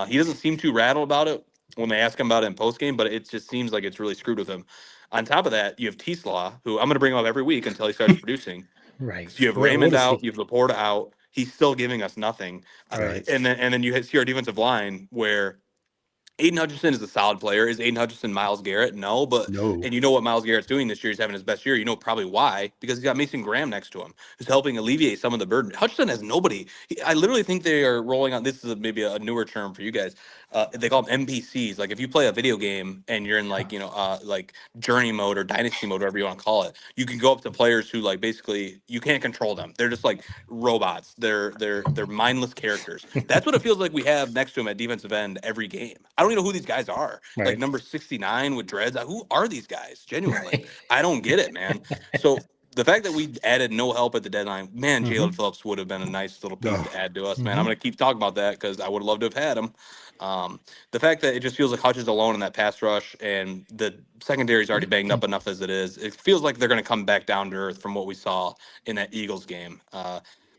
He doesn't seem too rattled about it when they ask him about it in postgame, but it just seems like it's really screwed with him. On top of that, you have T-Slaw, who I'm going to bring him up every week until he starts producing. Right. So you have Raymond out, you have Laporta out. He's still giving us nothing. Right. And then you see our defensive line, where Aiden Hutchinson is a solid player. Is Aiden Hutchinson Myles Garrett? No, but and you know what Myles Garrett's doing this year? He's having his best year. You know probably why, because he's got Mason Graham next to him, who's helping alleviate some of the burden. Hutchinson has nobody. I literally think they are rolling on. This is maybe a newer term for you guys. They call them NPCs. Like if you play a video game and you're in like journey mode or dynasty mode, whatever you want to call it, you can go up to players who basically you can't control them. They're just like robots. They're mindless characters. That's what it feels like we have next to him at defensive end every game. I don't even know who these guys are. Right. Like number 69 with dreads. Who are these guys? Genuinely, I don't get it, man. So the fact that we added no help at the deadline, man, Jalen Phillips would have been a nice little piece to add to us, man. I'm going to keep talking about that because I would have loved to have had him. The fact that it just feels like Hutch is alone in that pass rush, and the secondary is already banged up enough as it is. It feels like they're going to come back down to earth from what we saw in that Eagles game.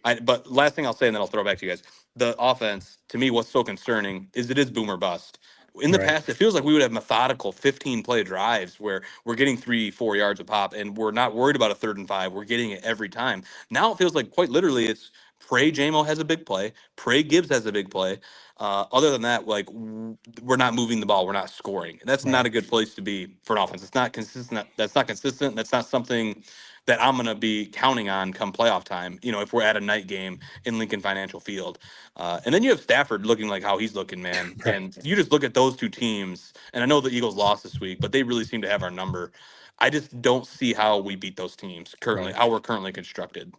But last thing I'll say, and then I'll throw it back to you guys. The offense, to me, what's so concerning is it is boom or bust. In the past, it feels like we would have methodical 15-play drives where we're getting 3-4 yards a pop, and we're not worried about a 3rd and 5. We're getting it every time. Now it feels like quite literally it's pray JMO has a big play, pray Gibbs has a big play. Other than that, like we're not moving the ball, we're not scoring. And that's not a good place to be for an offense. It's not consistent. That's not consistent. That's not something that I'm going to be counting on come playoff time, if we're at a night game in Lincoln Financial Field. And then you have Stafford looking like how he's looking, man. Right. And you just look at those two teams, and I know the Eagles lost this week, but they really seem to have our number. I just don't see how we beat those teams currently, how we're currently constructed.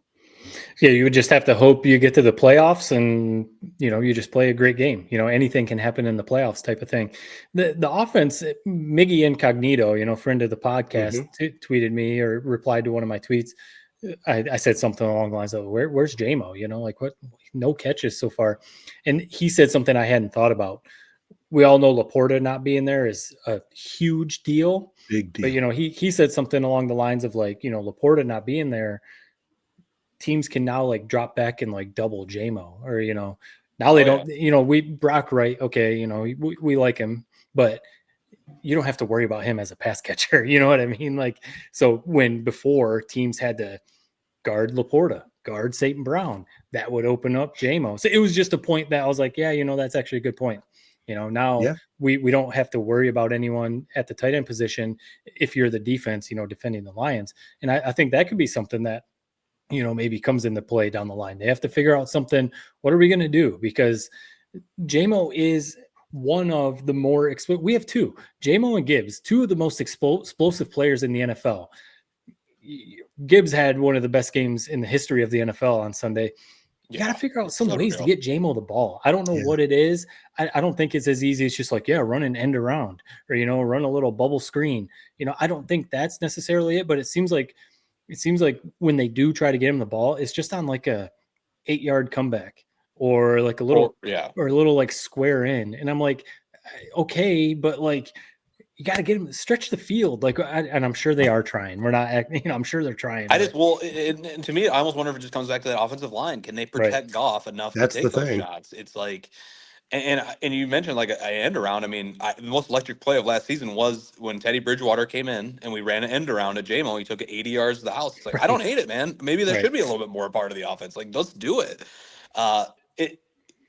Yeah, you would just have to hope you get to the playoffs and, you just play a great game. Anything can happen in the playoffs type of thing. The offense, Miggy Incognito, friend of the podcast, tweeted me or replied to one of my tweets. I said something along the lines of, where's JMO? Like what? No catches so far. And he said something I hadn't thought about. We all know Laporta not being there is a huge deal. Big deal. But, he said something along the lines of like, Laporta not being there, teams can now like drop back and like double JMO or, now they don't, we Brock Wright. Okay. We like him, but you don't have to worry about him as a pass catcher. You know what I mean? Like, so when before teams had to guard Laporta, guard Satan Brown, that would open up JMO. So it was just a point that I was like, yeah, that's actually a good point. Now we don't have to worry about anyone at the tight end position. If you're the defense, defending the Lions. And I think that could be something that, maybe comes into play down the line. They have to figure out something. What are we going to do? Because JMO is one of the more we have two, JMO and Gibbs, two of the most explosive players in the NFL. Gibbs had one of the best games in the history of the NFL on Sunday. You got to figure out some ways to get JMO the ball. I don't know what it is. I don't think it's as easy as just like, run an end around or, run a little bubble screen. I don't think that's necessarily it, but it seems like when they do try to get him the ball, it's just on like a 8-yard comeback or like a little like square in. And I'm like, okay, but like you got to get him stretch the field. Like, and I'm sure they are trying. We're not, I'm sure they're trying. And to me, I almost wonder if it just comes back to that offensive line. Can they protect Goff enough to take those shots? It's like, and you mentioned like an end around. I mean, the most electric play of last season was when Teddy Bridgewater came in and we ran an end around at JMO. He took it 80 yards to the house. It's like, I don't hate it, man. Maybe there should be a little bit more part of the offense. Like, let's do it.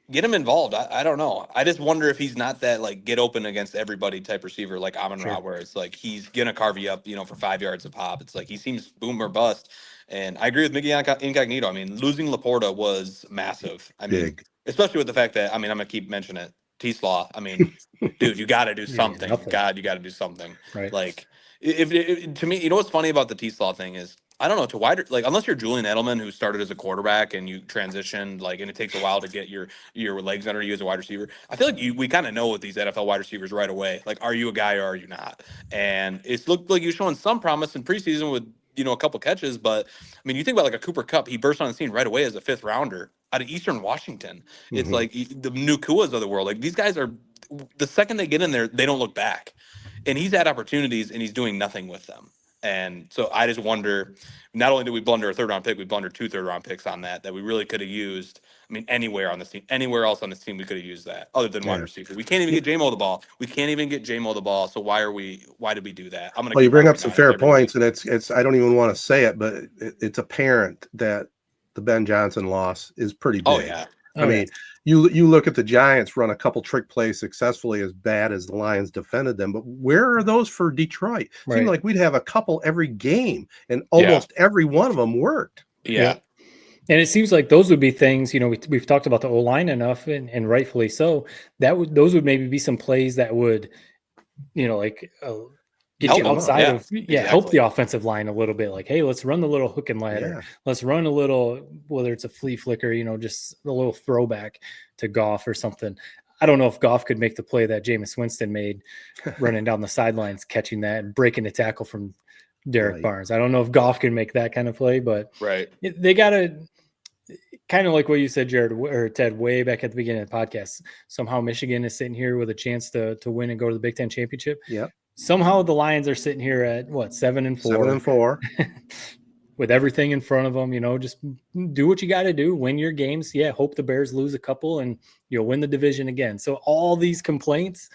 Get him involved. I don't know. I just wonder if he's not that like get open against everybody type receiver like Amon-Ra, where it's like he's gonna carve you up, for 5 yards a pop. It's like he seems boom or bust. And I agree with Mickey Incognito. I mean, losing Laporta was massive. I mean, especially with the fact that I'm gonna keep mentioning it. T-Slaw. I mean, dude, you got to do something. God, you got to do something. Right. Like, if to me, what's funny about the T-Slaw thing is, I don't know, to wider, like, unless you're Julian Edelman, who started as a quarterback and you transitioned, like, and it takes a while to get your legs under you as a wide receiver. I feel like we kind of know with these NFL wide receivers right away. Like, are you a guy or are you not? And it's looked like you're showing some promise in preseason with, a couple catches. But, I mean, you think about like a Cooper Kupp, he burst on the scene right away as a 5th rounder out of Eastern Washington. It's like the Nukuas of the world. Like, these guys are, the second they get in there, they don't look back. And he's had opportunities and he's doing nothing with them. And so I just wonder, not only did we blunder a 3rd-round pick, we blundered 2 third-round picks on that we really could have used. I mean, anywhere on this team, anywhere else on this team, we could have used that other than wide receiver. We can't even get JMO the ball. So why did we do that? Well, you bring up some fair points, and it's I don't even want to say it, but it's apparent that the Ben Johnson loss is pretty big. Oh, yeah. I mean, you look at the Giants run a couple trick plays successfully, as bad as the Lions defended them, but where are those for Detroit? Seemed like we'd have a couple every game, and almost every one of them worked. Yeah. And it seems like those would be things, we've talked about the O-line enough, and rightfully so. Those would maybe be some plays that would, get help you outside of exactly. help the offensive line a little bit. Like, hey, let's run the little hook and ladder. Let's run a little, whether it's a flea flicker, just a little throwback to Goff or something. I don't know if Goff could make the play that Jameis Winston made, running down the sidelines, catching that and breaking the tackle from Derek Barnes. I don't know if Goff can make that kind of play, but they got to, kind of like what you said, Jared or Ted, way back at the beginning of the podcast. Somehow Michigan is sitting here with a chance to win and go to the Big Ten championship. Yep. Somehow the Lions are sitting here at 7-4. 7-4. with everything in front of them, just do what you got to do, win your games. Yeah, hope the Bears lose a couple and you'll win the division again. So all these complaints,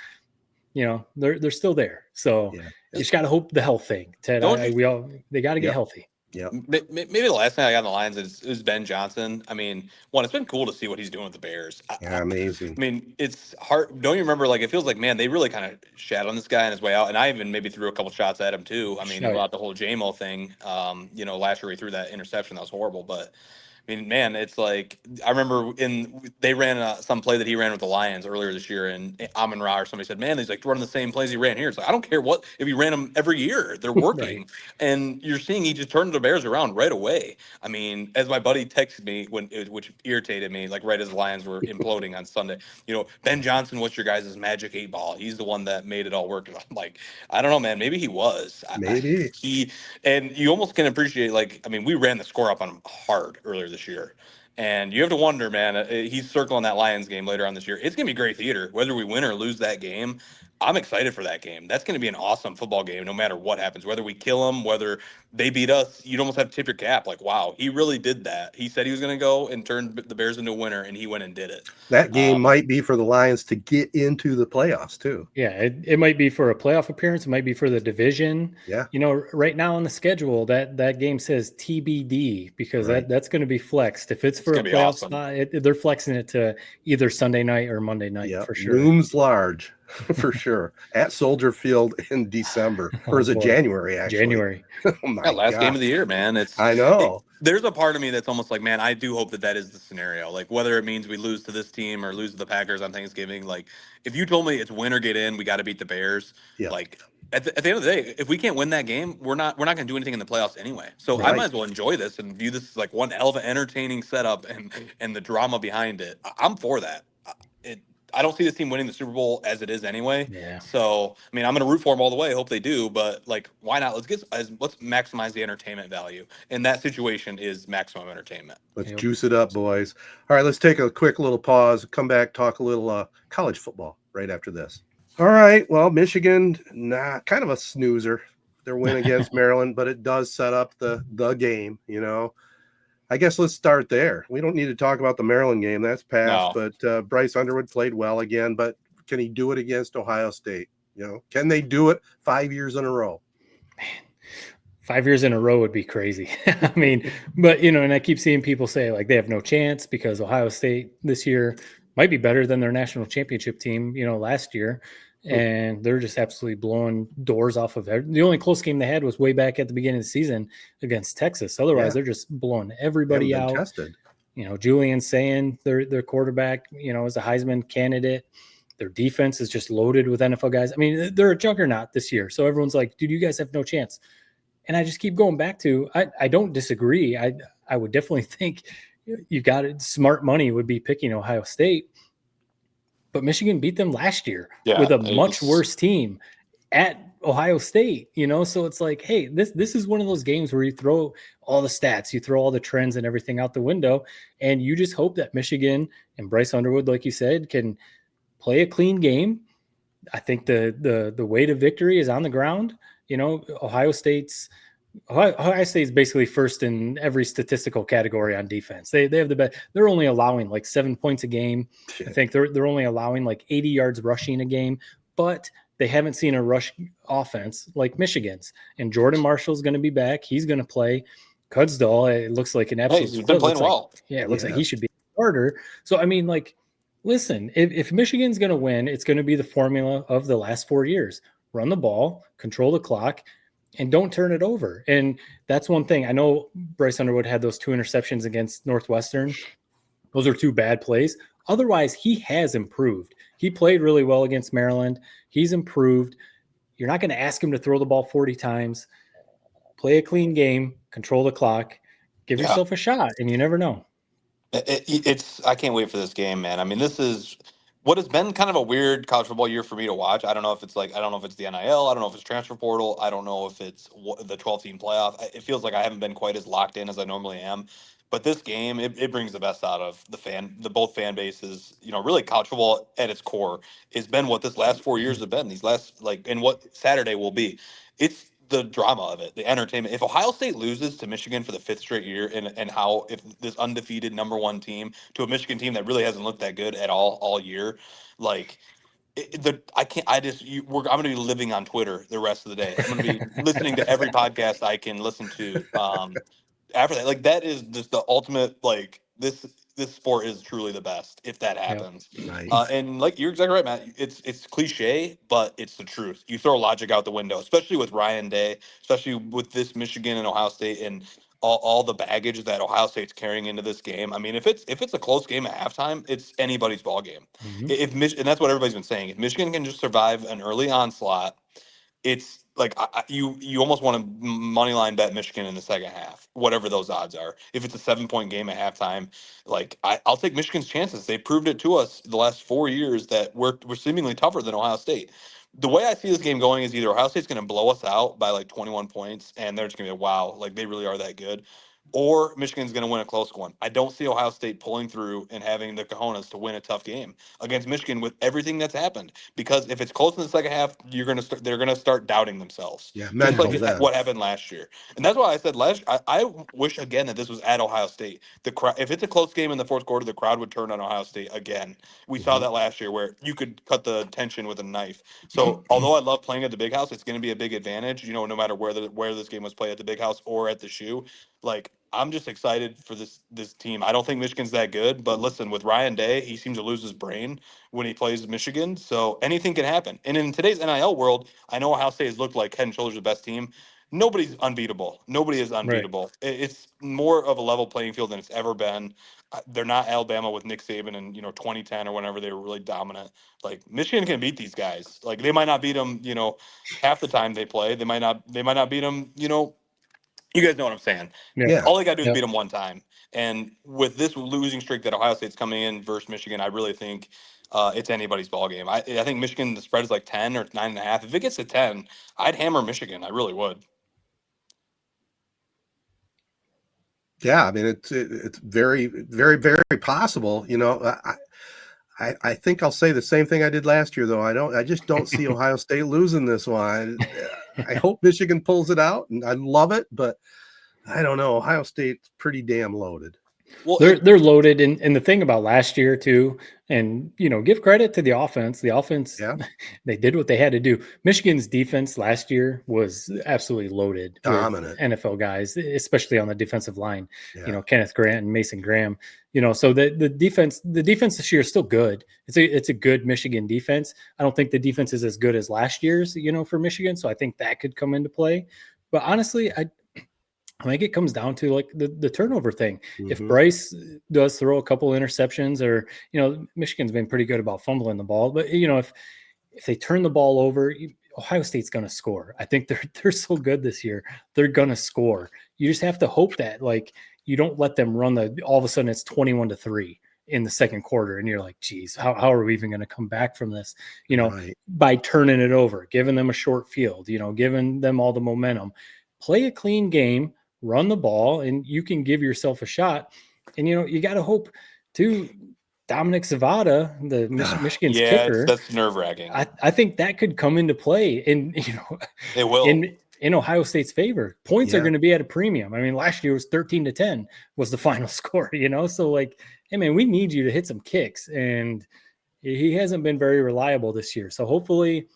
they're still there. So you just got to hope the health thing, Ted. They got to get healthy. Yeah. Maybe the last thing I got on the lines is Ben Johnson. I mean, it's been cool to see what he's doing with the Bears. Amazing. I mean, it's hard. Don't you remember? Like, it feels like, man, they really kind of shat on this guy on his way out, and I even maybe threw a couple shots at him too. I mean, about the whole JMO thing. Last year he threw that interception that was horrible, but. I mean, man, it's like I remember they ran some play that he ran with the Lions earlier this year, and Amon Ra or somebody said, "Man, he's like running the same plays he ran here." It's like I don't care what if he ran them every year, they're working, Right. and you're seeing he just turned the Bears around right away. I mean, as my buddy texted me which irritated me, like right as the Lions were imploding on Sunday, Ben Johnson, what's your guys' magic 8-ball? He's the one that made it all work. And I'm like, I don't know, man. Maybe he was. Maybe and you almost can appreciate, like, I mean, we ran the score up on him hard earlier this year. And you have to wonder, man, he's circling that Lions game later on this year. It's going to be great theater. Whether we win or lose that game, I'm excited for that game. That's going to be an awesome football game no matter what happens. Whether we kill them, whether they beat us, you'd almost have to tip your cap. Like, wow, he really did that. He said he was going to go and turn the Bears into a winner, and he went and did it. That game might be for the Lions to get into the playoffs too. Yeah, it might be for a playoff appearance. It might be for the division. Yeah. Right now on the schedule, that game says TBD because that's going to be flexed. If it's for a playoff spot, they're flexing it to either Sunday night or Monday night for sure. Looms large for sure at Soldier Field in December, or is it January? Actually, January. Oh my last game of the year, man. I know. There's a part of me that's almost like, man, I do hope that is the scenario. Like, whether it means we lose to this team or lose to the Packers on Thanksgiving, like, if you told me it's win or get in, we got to beat the Bears. Yeah. Like, at the end of the day, if we can't win that game, we're not going to do anything in the playoffs anyway. So I might as well enjoy this and view this as like one hell of an entertaining setup and the drama behind it. I'm for that. I don't see this team winning the Super Bowl as it is anyway. Yeah. So, I mean, I'm going to root for them all the way. I hope they do. But, like, why not? Let's maximize the entertainment value. And that situation is maximum entertainment. Let's juice it up, boys. All right, let's take a quick little pause. Come back, talk a little college football right after this. All right, well, Michigan, kind of a snoozer. Their win against Maryland, but it does set up the game, I guess let's start there. We don't need to talk about the Maryland game. That's past, but Bryce Underwood played well again, but can he do it against Ohio State? Can they do it 5 years in a row? Man, 5 years in a row would be crazy. I mean, but, and I keep seeing people say like they have no chance because Ohio State this year might be better than their national championship team, last year. And they're just absolutely blowing doors off of it. The only close game they had was way back at the beginning of the season against Texas. Otherwise, they're just blowing everybody out. Tested. Julian saying their quarterback, is a Heisman candidate. Their defense is just loaded with NFL guys. I mean, they're a juggernaut this year. So everyone's like, dude, you guys have no chance. And I just keep going back to, I don't disagree. I would definitely think you got it. Smart money would be picking Ohio State. But Michigan beat them last year with a much worse team at Ohio State, So it's like, hey, this is one of those games where you throw all the stats, you throw all the trends and everything out the window, and you just hope that Michigan and Bryce Underwood, like you said, can play a clean game. I think the way to victory is on the ground. Ohio State's basically first in every statistical category on defense. They have the best. They're only allowing like 7 points a game. I think they're only allowing like 80 yards rushing a game, but they haven't seen a rush offense like Michigan's. And Jordan Marshall's going to be back. He's going to play. Kudsdahl, it looks like an absolute. He's been playing well. It looks like he should be a starter. So I mean, like, listen, if Michigan's going to win, it's going to be the formula of the last 4 years: run the ball, control the clock, and don't turn it over. And that's one thing. I know Bryce Underwood had those 2 interceptions against Northwestern. Those are 2 bad plays. Otherwise, he has improved. He played really well against Maryland. He's improved. You're not going to ask him to throw the ball 40 times. Play a clean game, control the clock, give yourself a shot, and you never know. I can't wait for this game, man. I mean, this is what has been kind of a weird college football year for me to watch. I don't know if it's the NIL. I don't know if it's transfer portal. I don't know if it's the 12-team playoff. It feels like I haven't been quite as locked in as I normally am. But this game, it brings the best out of both fan bases. Really college football at its core has been what this last 4 years have been. These last and what Saturday will be. It's the drama of it, the entertainment. If Ohio State loses to Michigan for the 5th straight year, and how if this undefeated #1 team to a Michigan team that really hasn't looked that good at all year, like I can't. I'm going to be living on Twitter the rest of the day. I'm going to be listening to every podcast I can listen to. After that, like that is just the ultimate. Like this sport is truly the best if that happens. Right. And like you're exactly right, Matt. It's cliche, but it's the truth. You throw logic out the window, especially with Ryan Day, especially with this Michigan and Ohio State and all the baggage that Ohio State's carrying into this game. I mean, if it's a close game at halftime, it's anybody's ball game. And that's what everybody's been saying. If Michigan can just survive an early onslaught, it's like you almost want to money line bet Michigan in the second half, whatever those odds are. If it's a 7-point game at halftime, like I'll take Michigan's chances. They proved it to us the last 4 years that we're seemingly tougher than Ohio State. The way I see this game going is either Ohio State's going to blow us out by like 21 points, and they're just going to be wow, like they really are that good, or Michigan's going to win a close one. I don't see Ohio State pulling through and having the cojones to win a tough game against Michigan with everything that's happened. Because if it's close in the second half, they're going to start doubting themselves. Yeah, Just like mental. what happened last year. And that's why I said I wish again that this was at Ohio State. The crowd, if it's a close game in the fourth quarter, the crowd would turn on Ohio State again. We saw that last year where you could cut the tension with a knife. So although I love playing at the Big House, it's going to be a big advantage. You know, no matter where this game was played, at the Big House or at the Shoe. Like I'm just excited for this team. I don't think Michigan's that good, but listen, with Ryan Day, he seems to lose his brain when he plays Michigan. So anything can happen. And in today's NIL world, I know Ohio State has looked like head and shoulders the best team. Nobody's unbeatable. Nobody is unbeatable. Right. It's more of a level playing field than it's ever been. They're not Alabama with Nick Saban in 2010 or whenever they were really dominant. Like Michigan can beat these guys. Like they might not beat them, half the time they play. They might not beat them, you guys know what I'm saying. Yeah. All they got to do is beat them one time. And with this losing streak that Ohio State's coming in versus Michigan, I really think it's anybody's ball game. I think Michigan, the spread is like 10 or 9.5. If it gets to 10, I'd hammer Michigan. I really would. Yeah, I mean it's very, very, very possible. I think I'll say the same thing I did last year, though. I just don't see Ohio State losing this one. I hope Michigan pulls it out, and I love it, but I don't know. Ohio State's pretty damn loaded. Well, they're loaded, and the thing about last year too, and give credit to the offense. The offense, yeah. They did what they had to do. Michigan's defense last year was absolutely loaded, dominant NFL guys, especially on the defensive line. Yeah. Kenneth Grant and Mason Graham. So the defense this year is still good. It's a good Michigan defense. I don't think the defense is as good as last year's, for Michigan. So I think that could come into play. But honestly, I think it comes down to like the turnover thing. If Bryce does throw a couple interceptions, or Michigan's been pretty good about fumbling the ball, but if they turn the ball over, Ohio State's going to score. I think they're so good this year. They're going to score. You just have to hope that like you don't let them run all of a sudden it's 21-3 in the second quarter, and you're like, geez, how are we even going to come back from this? Right. By turning it over, giving them a short field, giving them all the momentum. Play a clean game. Run the ball, and you can give yourself a shot. And, you got to hope, too, Dominic Zavada, the Michigan's kicker. That's nerve-wracking. I think that could come into play, and, it will. In Ohio State's favor. Points are going to be at a premium. I mean, last year was 13-10 was the final score, So, like, hey, man, we need you to hit some kicks. And he hasn't been very reliable this year. So, hopefully,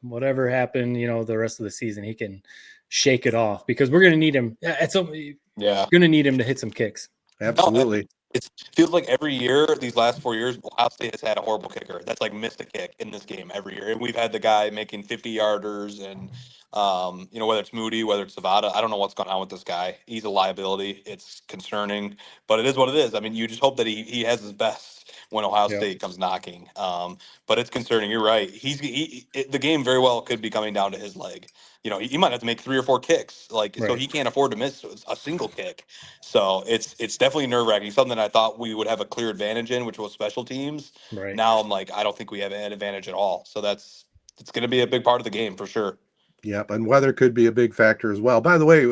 whatever happened, the rest of the season, he can – shake it off, because we're going to need him. Going to need him to hit some kicks. Absolutely. It feels like every year, these last 4 years, Ohio State has had a horrible kicker that's like missed a kick in this game every year. And we've had the guy making 50-yarders and, whether it's Moody, whether it's Zavada, I don't know what's going on with this guy. He's a liability. It's concerning, but it is what it is. I mean, you just hope that he has his best when Ohio State comes knocking. But it's concerning. You're right. The game very well could be coming down to his leg. He might have to make 3 or 4 kicks, so he can't afford to miss a single kick. So it's definitely nerve-wracking. Something I thought we would have a clear advantage in, which was special teams. Right. Now I'm like, I don't think we have an advantage at all. So it's going to be a big part of the game for sure. Yep, and weather could be a big factor as well. By the way,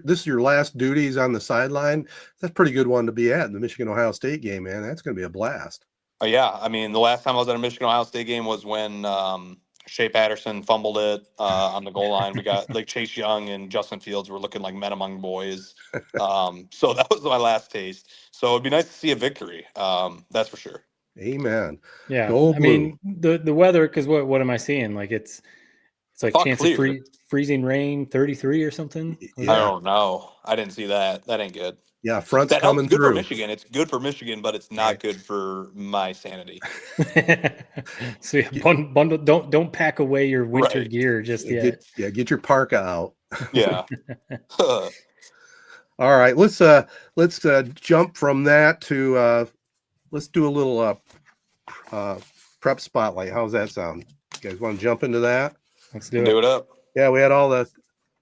this is your last duties on the sideline? That's a pretty good one to be at in the Michigan-Ohio State game, man. That's going to be a blast. Yeah, I mean, the last time I was at a Michigan-Ohio State game was when Shea Patterson fumbled it on the goal line. We got like Chase Young and Justin Fields were looking like men among boys. So that was my last taste. So it'd be nice to see a victory. That's for sure. Amen. Yeah. Go I blue. mean, the weather, because what am I seeing? Like it's like Fuck chance clear. of freezing rain, 33 or something. Yeah. I don't know. I didn't see that. That ain't good. Yeah, front's That helps coming good for through. Michigan. It's good for Michigan, but it's not good for my sanity. So yeah, bundle. Don't pack away your winter Right. gear just yet. Get your parka out. Yeah. All right, let's jump from that to let's do a little prep spotlight. How's that sound? You guys want to jump into that? Let's do Do it. it up. Yeah, we had all the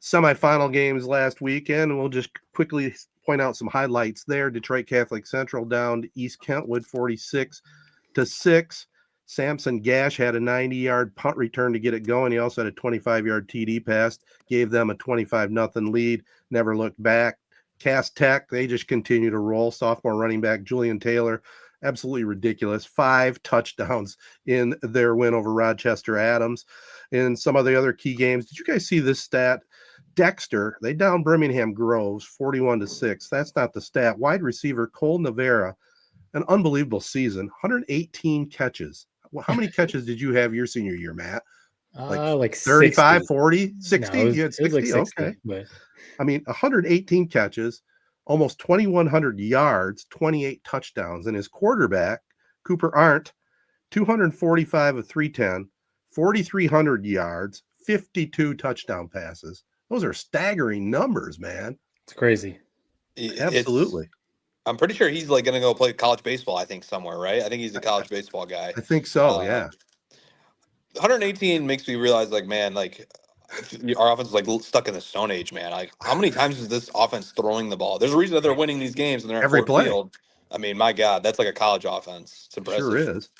semifinal games last weekend, and we'll just quickly point out some highlights there. Detroit Catholic Central down to East Kentwood 46-6. Samson Gash had a 90-yard punt return to get it going. He also had a 25-yard TD pass, gave them a 25-0 lead, never looked back. Cass Tech, they just continue to roll. Sophomore running back Julian Taylor, absolutely ridiculous. 5 touchdowns in their win over Rochester Adams. In some of the other key games, did you guys see this stat? Dexter, they down Birmingham Groves 41-6. That's not the stat. Wide receiver Cole Navarra, an unbelievable season, 118 catches. Well, how many catches did you have your senior year, Matt? Like 35, 60. 40, 60? No, You had it was 60? like 60, Okay. but I mean, 118 catches, almost 2,100 yards, 28 touchdowns. And his quarterback, Cooper Arndt, 245 of 310, 4,300 yards, 52 touchdown passes. Those are staggering numbers, man. it's crazy. Absolutely. I'm pretty sure he's like going to go play college baseball, I think, somewhere, right? I think he's a college baseball guy. I think so, yeah. 118 makes me realize, like, man, like, our offense is like stuck in the Stone Age, man. Like, how many times is this offense throwing the ball? There's a reason that they're winning these games and they're at Every Ford play. Field. I mean, my God, that's like a college offense. It's impressive. Sure is.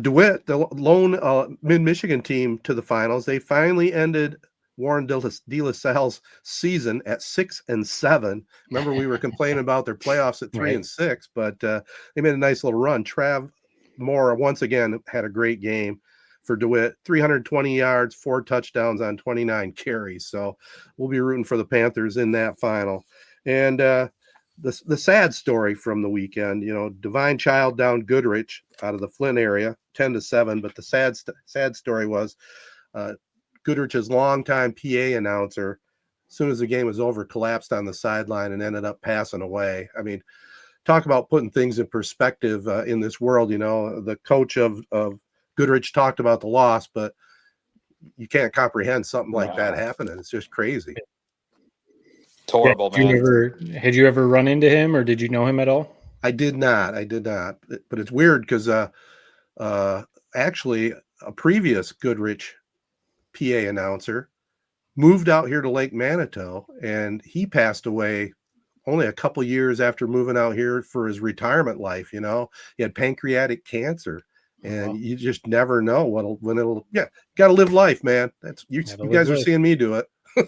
DeWitt, the lone mid-Michigan team to the finals, they finally ended Warren De La Salle's season at 6-7. Remember, we were complaining about their playoffs at 3-6, but they made a nice little run. Trav Moore once again had a great game for DeWitt, 320 yards, 4 touchdowns on 29 carries. So we'll be rooting for the Panthers in that final. And the sad story from the weekend, Divine Child down Goodrich out of the Flint area, 10-7. But the sad story was Goodrich's longtime PA announcer, as soon as the game was over, collapsed on the sideline and ended up passing away. I mean, talk about putting things in perspective in this world. The coach of Goodrich talked about the loss, but you can't comprehend something like that happening. It's just crazy. It's horrible, man. Had you ever run into him, or did you know him at all? I did not. But it's weird because actually a previous Goodrich PA announcer moved out here to Lake Manitou, and he passed away only a couple years after moving out here for his retirement life. He had pancreatic cancer, and you just never know when it'll. Yeah, got to live life, man. That's you guys are seeing me do it.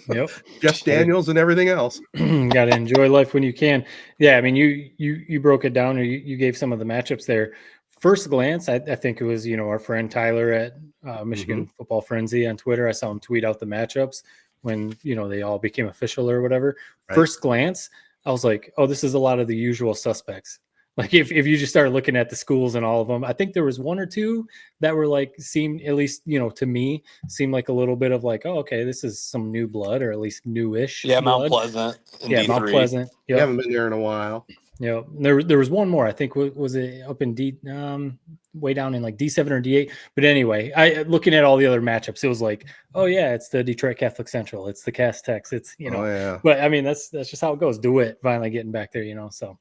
Yep. Jeff Daniels and everything else. Got to enjoy life when you can. Yeah, I mean, you broke it down, or you gave some of the matchups there. First glance, I think it was our friend Tyler at Michigan Football Frenzy on Twitter. I saw him tweet out the matchups when they all became official or whatever. Right. First glance, I was like, oh, this is a lot of the usual suspects. Like if you just started looking at the schools and all of them, I think there was one or two that were like seemed, at least to me, seemed like a little bit of like, oh, okay, this is some new blood, or at least newish. Yeah, blood. Mount Pleasant. Yeah, Mount Pleasant. Yep. You haven't been there in a while. There was one more. I think was it up in D, way down in like D7 or D8. But anyway, looking at all the other matchups, it was like, oh yeah, it's the Detroit Catholic Central, it's the Cass Techs, it's Oh, yeah. But I mean, that's just how it goes. DeWitt finally getting back there, So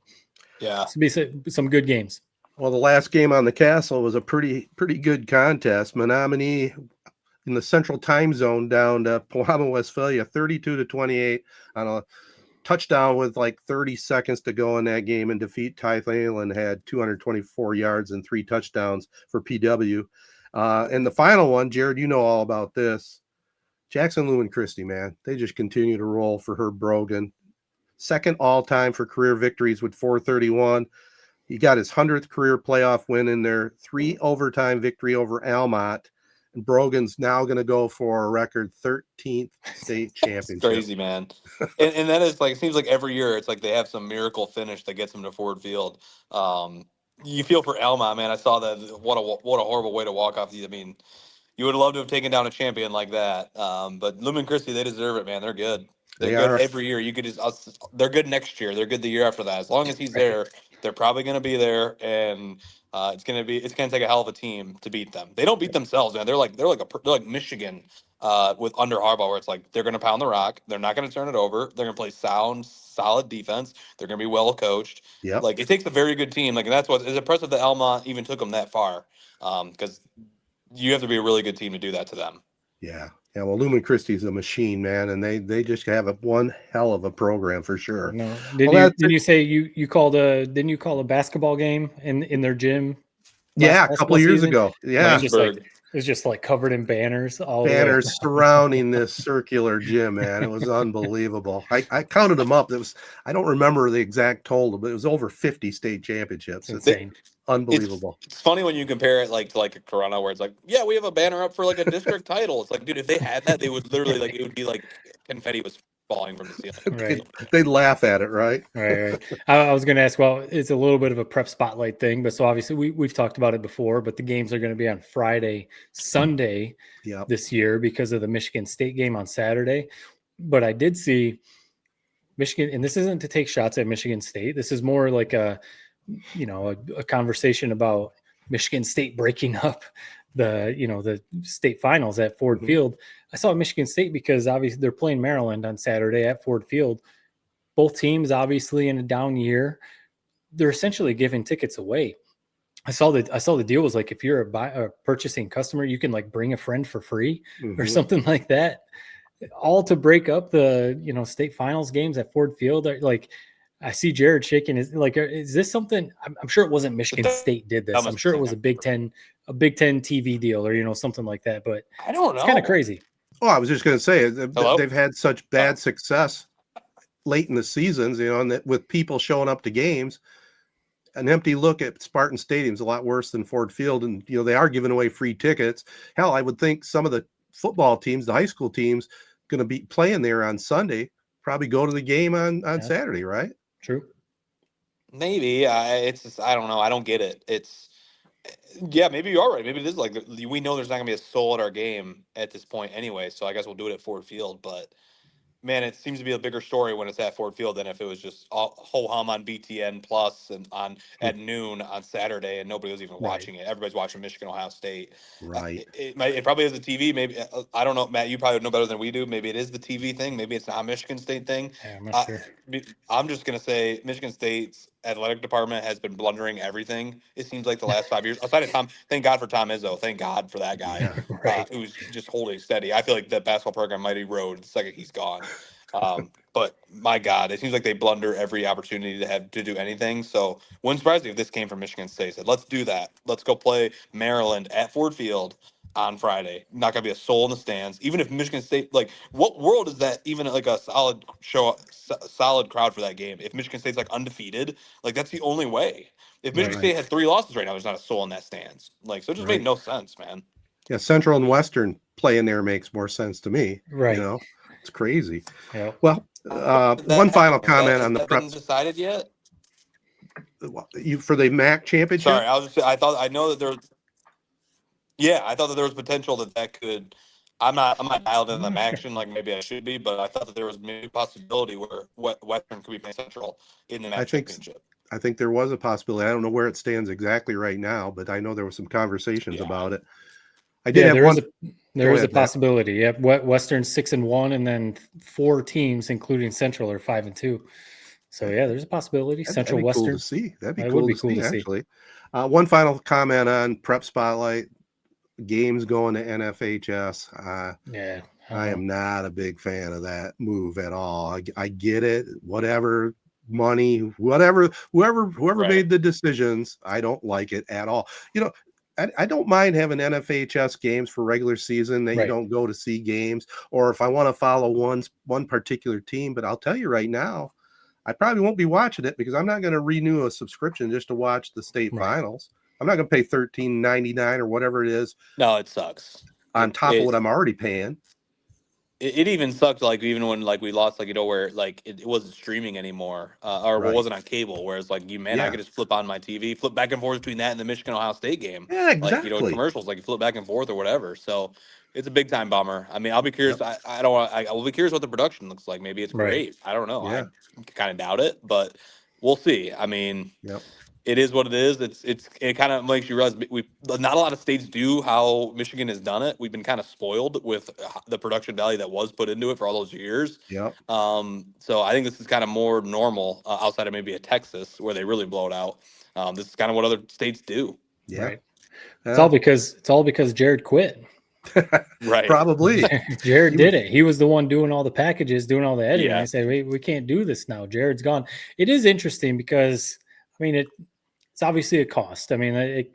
yeah, it's gonna be some good games. Well, the last game on the Castle was a pretty good contest. Menominee in the Central Time Zone down to Powhatan, Westphalia, 32-28 on a touchdown with like 30 seconds to go in that game, and defeat Tythalen had 224 yards and 3 touchdowns for PW. And the final one, Jared, you know all about this. Jackson Lewin Christie, man, they just continue to roll for Herb Brogan. Second all-time for career victories with 431. He got his 100th career playoff win in their 3 overtime victory over Almont. And Brogan's now going to go for a record 13th state championship. It's crazy, man. And that is like, it seems like every year it's like they have some miracle finish that gets them to Ford Field. You feel for Elmont, man. I saw that. What a horrible way to walk off. I mean, you would love to have taken down a champion like that. But Lumen Christi, they deserve it, man. They're good. They're They good are. every year. You could just, they're good next year. They're good the year after that. As long as he's there, they're probably going to be there, and it's going to take a hell of a team to beat them. They don't beat themselves, man. They're like Michigan with under Harbaugh, where it's like they're going to pound the rock. They're not going to turn it over. They're going to play solid defense. They're going to be well coached. Yep. Like, it takes a very good team. Like, and that's what is impressive that Elmont even took them that far, because you have to be a really good team to do that to them. Yeah. Yeah, well, Lumen Christi's a machine, man, and they just have one hell of a program for sure. No, didn't you say you called didn't you call a basketball game in their gym? Yeah, a couple of years ago. Yeah, it was just like covered in banners. Banners surrounding this circular gym, man. It was unbelievable. I counted them up. I don't remember the exact total, but it was over 50 state championships. It's insane. Unbelievable. It's funny when you compare it to like a Corona, where it's like, yeah, we have a banner up for like a district title. It's like, dude, if they had that, they would literally it would be like confetti was falling from the ceiling. Right. They'd laugh at it, right? Right. I was going to ask, well, it's a little bit of a prep spotlight thing, but so obviously we've talked about it before, but the games are going to be on Friday, Sunday this year because of the Michigan State game on Saturday. But I did see Michigan, and this isn't to take shots at Michigan State. This is more like a conversation about Michigan State breaking up the state finals at Ford Field. I saw Michigan State because obviously they're playing Maryland on Saturday at Ford Field. Both teams obviously in a down year. They're essentially giving tickets away. I saw the deal was like, if you're a purchasing customer, you can like bring a friend for free or something like that, all to break up the state finals games at Ford Field. Like, I see Jared shaking his, like, is this something? I'm sure it wasn't Michigan State did this. I'm sure it was a Big Ten TV deal or something like that. But I don't know. It's kind of crazy. Oh, I was just going to say they've had such bad success late in the seasons, and with people showing up to games. An empty look at Spartan Stadium is a lot worse than Ford Field, and they are giving away free tickets. Hell, I would think some of the football teams, the high school teams, going to be playing there on Sunday. Probably go to the game on Saturday, right? True. Maybe it's just, I don't know. I don't get it. Maybe you're right. Maybe it is like we know there's not gonna be a soul at our game at this point anyway. So I guess we'll do it at Ford Field. But man, it seems to be a bigger story when it's at Ford Field than if it was just ho hum on BTN Plus and at noon on Saturday and nobody was even watching it. Everybody's watching Michigan, Ohio State. Right. It probably is the TV. Maybe I don't know, Matt. You probably know better than we do. Maybe it is the TV thing. Maybe it's not a Michigan State thing. Yeah, I'm not sure. I'm just gonna say Michigan State's athletic department has been blundering everything. It seems like the last 5 years. Aside of Tom, thank God for Tom Izzo. Thank God for that guy who's just holding steady. I feel like that basketball program might erode the second he's gone. But my God, it seems like they blunder every opportunity to do anything. So wouldn't surprise me if this came from Michigan State. Said, let's do that. Let's go play Maryland at Ford Field on Friday. Not gonna be a soul in the stands. Even if Michigan State, like, what world is that even like a solid crowd for that game? If Michigan State's like undefeated, like that's the only way. If Michigan State had 3 losses right now, there's not a soul in that stands. Like, so it just made no sense, man. Yeah, Central and Western playing there makes more sense to me. Right. It's crazy. Yeah. Well, one final comment on the prep. Been decided yet? You for the MAC championship? Sorry, I know that there was. Yeah, I thought that there was potential that could. I'm not dialed in the action like maybe I should be, but I thought that there was maybe a possibility where Western could be playing Central in the MAC championship. I think there was a possibility. I don't know where it stands exactly right now, but I know there were some conversations about it. I did have one. There is a possibility. Yeah, Western's 6-1, and then 4 teams, including Central, are 5-2. So yeah, there's a possibility. Central, Western. Cool to see. That'd be cool to see, actually. One final comment on Prep Spotlight. Games going to NFHS. I am not a big fan of that move at all. I get it. Whatever money, whoever made the decisions, I don't like it at all. I don't mind having NFHS games for regular season that you don't go to see games, or if I want to follow one particular team. But I'll tell you right now, I probably won't be watching it because I'm not going to renew a subscription just to watch the state finals. I'm not going to pay $13.99 or whatever it is. No, it sucks. on top of what I'm already paying. It even sucked, like, even when, like, we lost, like, where, like, it wasn't streaming anymore, or Right. it wasn't on cable, whereas, like, I could just flip on my TV, flip back and forth between that and the Michigan-Ohio State game. Yeah, Like, exactly. commercials, like, you flip back and forth or whatever. So it's a big time bummer. I mean, I'll be curious. Yep. I will be curious what the production looks like. Maybe it's great. I don't know. Yeah. I kind of doubt it, but we'll see. I mean, it is what it is. It kind of makes you realize not a lot of states do how Michigan has done it. We've been kind of spoiled with the production value that was put into it for all those years. Yep. So I think this is kind of more normal outside of maybe a Texas where they really blow it out. This is kind of what other states do. Yeah. Right. It's all because Jared quit. Right. Probably. Jared did it. He was the one doing all the packages, doing all the editing. Yeah. I said, we can't do this now. Jared's gone. It is interesting because, I mean, it's obviously a cost. I mean,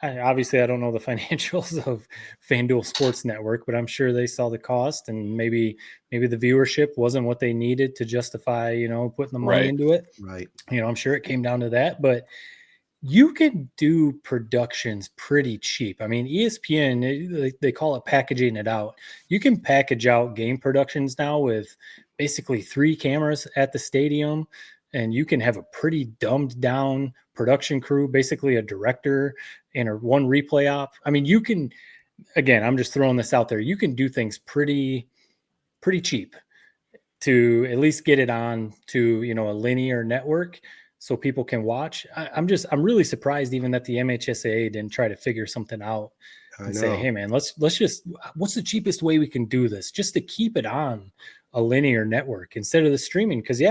obviously I don't know the financials of FanDuel Sports Network, but I'm sure they saw the cost, and maybe the viewership wasn't what they needed to justify, putting the money into it. Right. I'm sure it came down to that, but you can do productions pretty cheap. I mean, ESPN, they call it packaging it out. You can package out game productions now with basically 3 cameras at the stadium, and you can have a pretty dumbed down production crew, basically a director and one replay op. I mean, you can, again, I'm just throwing this out there. You can do things pretty cheap to at least get it on to, a linear network so people can watch. I'm really surprised even that the MHSAA didn't try to figure something out and say, hey man, let's just, what's the cheapest way we can do this just to keep it on a linear network instead of the streaming? Because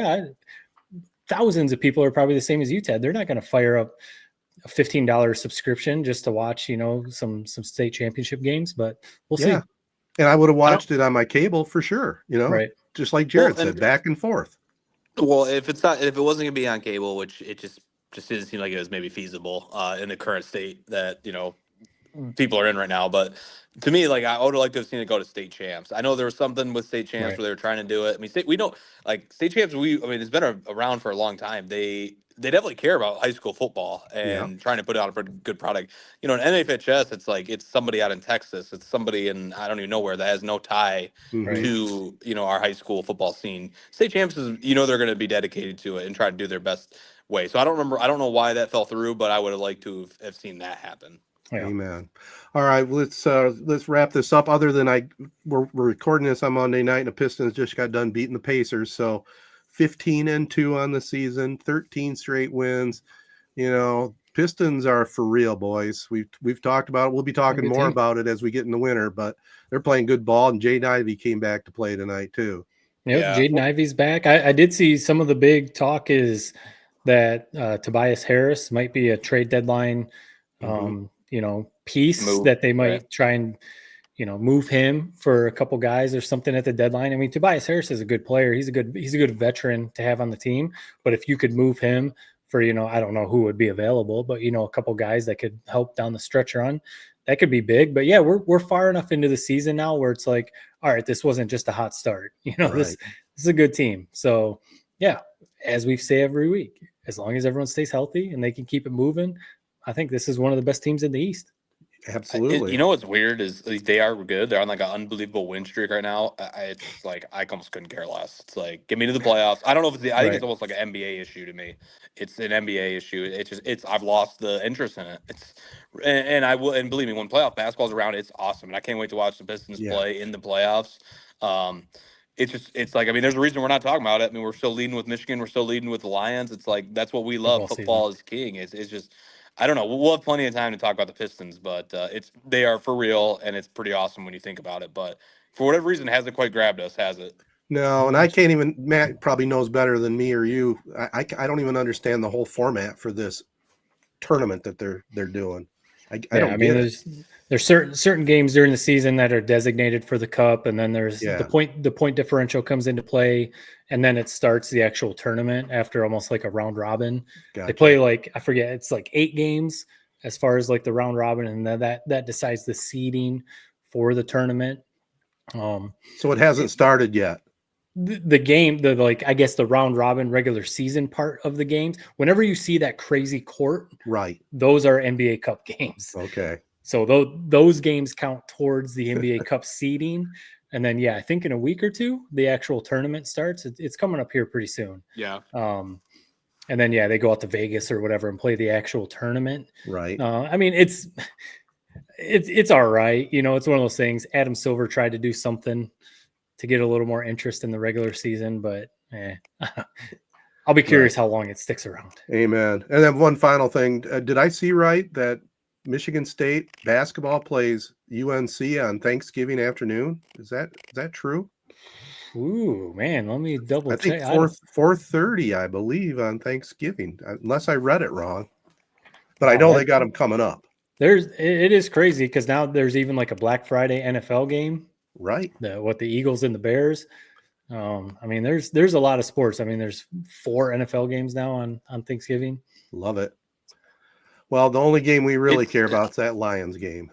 thousands of people are probably the same as you, Ted. They're not going to fire up a $15 subscription just to watch, some state championship games, but we'll see. And I would have watched it on my cable for sure, right. Just like Jared said, back and forth. Well, if it wasn't going to be on cable, which it just didn't seem like it was maybe feasible in the current state that, people are in right now. But to me, like, I would have liked to have seen it go to state champs. I know there was something with state champs where they were trying to do it. I mean, state champs, it's been around for a long time. They definitely care about high school football and trying to put out a good product. In NFHS, it's like it's somebody out in Texas. It's somebody in I don't even know where that has no tie to our high school football scene. State champs is they're going to be dedicated to it and try to do their best way. So I don't know why that fell through, but I would have liked to have seen that happen. Yeah. Amen. All right, let's wrap this up. Other than we're recording this on Monday night, and the Pistons just got done beating the Pacers, so 15-2 on the season, 13 straight wins. Pistons are for real, boys. We've talked about it. We'll be talking more about it as we get in the winter, but they're playing good ball, and Jaden Ivey came back to play tonight too. Jaden Ivey's back. I did see some of the big talk is that Tobias Harris might be a trade deadline piece that they might try and move him for a couple guys or something at the deadline. I mean, Tobias Harris is a good player. He's a good veteran to have on the team. But if you could move him for, I don't know who would be available, but a couple guys that could help down the stretch run, that could be big. But yeah, we're far enough into the season now where it's like, all right, this wasn't just a hot start. This is a good team. So yeah, as we say every week, as long as everyone stays healthy and they can keep it moving, I think this is one of the best teams in the East. Absolutely. What's weird is they are good. They're on like an unbelievable win streak right now. It's like I almost couldn't care less. It's like get me to the playoffs. I don't know if I think it's almost like an NBA issue to me. It's an NBA issue. I've lost the interest in it. And believe me, when playoff basketball's around, it's awesome, and I can't wait to watch the Pistons play in the playoffs. It's like, I mean, there's a reason we're not talking about it. I mean, we're still leading with Michigan. We're still leading with the Lions. It's like that's what we love. Football is king. It's just. I don't know. We'll have plenty of time to talk about the Pistons, but they are for real, and it's pretty awesome when you think about it. But for whatever reason, it hasn't quite grabbed us, has it? No, and I can't even. Matt probably knows better than me or you. I don't even understand the whole format for this tournament that they're doing. I don't get it. There's certain games during the season that are designated for the cup, and then there's the point differential comes into play, and then it starts the actual tournament after almost like a round robin. Gotcha. They play like, I forget, it's like 8 games as far as like the round robin, and then that decides the seeding for the tournament. So it hasn't started yet. The game, I guess the round robin regular season part of the games, whenever you see that crazy court, right, those are NBA Cup games. Okay. So those games count towards the NBA Cup seeding. And then, I think in a week or two, the actual tournament starts. It's coming up here pretty soon. Yeah. And then, they go out to Vegas or whatever and play the actual tournament. Right. I mean, it's all right. It's one of those things. Adam Silver tried to do something to get a little more interest in the regular season, but I'll be curious how long it sticks around. Amen. And then one final thing. Did I see right that Michigan State basketball plays UNC on Thanksgiving afternoon? Is that true? Ooh, man, let me double check. I think 4:30, I believe, on Thanksgiving, unless I read it wrong. But I know they got them coming up. It is crazy because now there's even like a Black Friday NFL game. Right. The Eagles and the Bears. I mean, there's a lot of sports. I mean, there's 4 NFL games now on Thanksgiving. Love it. Well, the only game we really care about is that Lions game.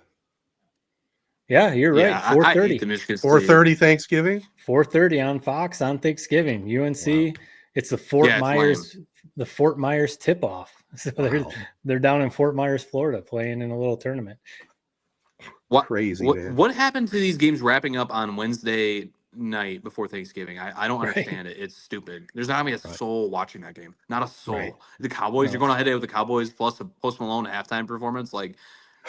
Yeah, you're right. 4:30. 4:30 Thanksgiving. 4:30 on Fox on Thanksgiving. UNC. Wow. It's the Fort Myers tip off. So they're down in Fort Myers, Florida, playing in a little tournament. Crazy. What happened to these games wrapping up on Wednesday night before Thanksgiving? I don't understand it. It's stupid. There's not gonna be a soul watching that game. Not a soul. Right. The Cowboys. You're going ahead with the Cowboys plus a Post Malone halftime performance. Like,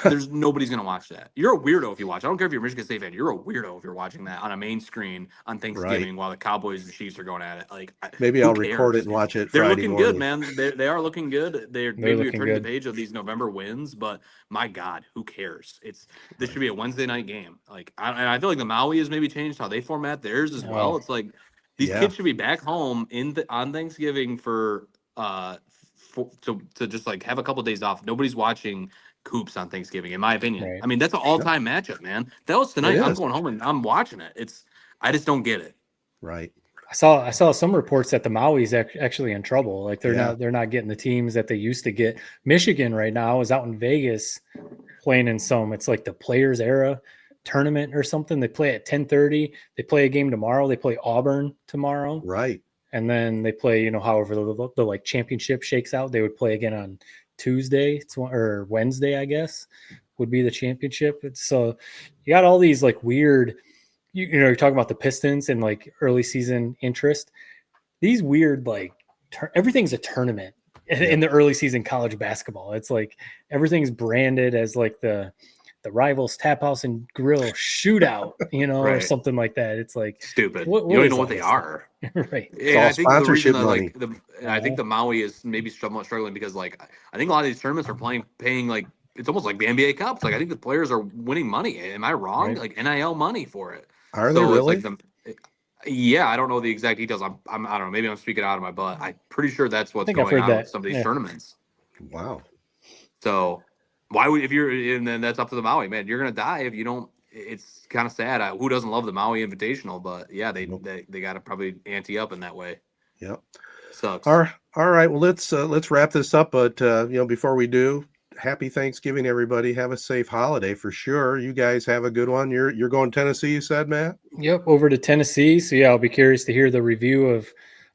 there's nobody's gonna watch that. You're a weirdo if you watch. I don't care if you're a Michigan State fan. You're a weirdo if you're watching that on a main screen on Thanksgiving while the Cowboys and Chiefs are going at it. Like, maybe I'll record it and watch it. They're Friday looking morning. good, man. They are looking good. They're maybe turning the page of these November wins, but my God, who cares? This should be a Wednesday night game. Like, I feel like the Maui has maybe changed how they format theirs as well. It's like these kids should be back home on Thanksgiving to just like have a couple of days off. Nobody's watching Coops on Thanksgiving, in my opinion. Right. I mean, that's an all-time matchup, man. That was tonight. I'm going home and I'm watching it. I just don't get it. Right. I saw some reports that the Maui's actually in trouble. Like they're not getting the teams that they used to get. Michigan right now is out in Vegas playing in it's like the Players Era tournament or something. They play at 10:30. They play a game tomorrow. They play Auburn tomorrow. Right. And then they play, however the like championship shakes out, they would play again on Tuesday or Wednesday, I guess, would be the championship. So you got all these like weird, you're talking about the Pistons and like early season interest. These weird, like everything's a tournament in the early season college basketball. It's like everything's branded as like the Rivals Taphouse and Grille shootout, or something like that. It's like stupid. You don't even know what they are. Right. And I think the reason I think the Maui is maybe somewhat struggling because like I think a lot of these tournaments are paying like it's almost like the NBA Cups. Like I think the players are winning money. Am I wrong? Right. Like NIL money for it. Are they really? I don't know the exact details. I don't know. Maybe I'm speaking out of my butt. I'm pretty sure that's what's going on with some of these tournaments. Wow. So why would and then that's up to the Maui, man. You're gonna die if you don't. It's kind of sad. Who doesn't love the Maui Invitational? But yeah, they got to probably ante up in that way. Yep. Sucks. All right. Well, let's wrap this up. But before we do, happy Thanksgiving, everybody. Have a safe holiday for sure. You guys have a good one. You're going to Tennessee, you said, Matt? Yep, over to Tennessee. So yeah, I'll be curious to hear the review of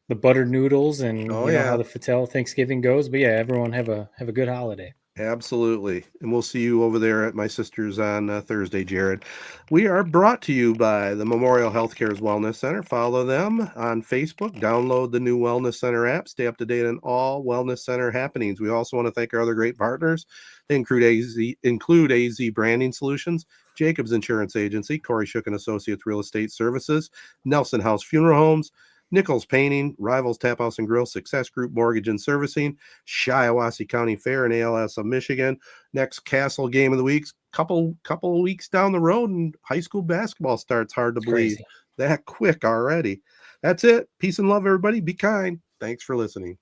the buttered noodles and how the Fattel Thanksgiving goes. But yeah, everyone have a good holiday. Absolutely. And we'll see you over there at my sister's on Thursday, Jared. We are brought to you by the Memorial Healthcare's Wellness Center. Follow them on Facebook. Download the new Wellness Center app. Stay up to date on all Wellness Center happenings. We also want to thank our other great partners. They include AZee Branding Solutions, Jacobs Insurance Agency, Kori and Associates Real Estate Services, Nelson House Funeral Homes, Nichols Painting, Rivals Taphouse and Grille, Success Group Mortgage and Servicing, Shiawassee County Fair and ALS of Michigan. Next Castle game of the week, couple of weeks down the road, and high school basketball starts. Hard to believe that quick already. That's it. Peace and love, everybody. Be kind. Thanks for listening.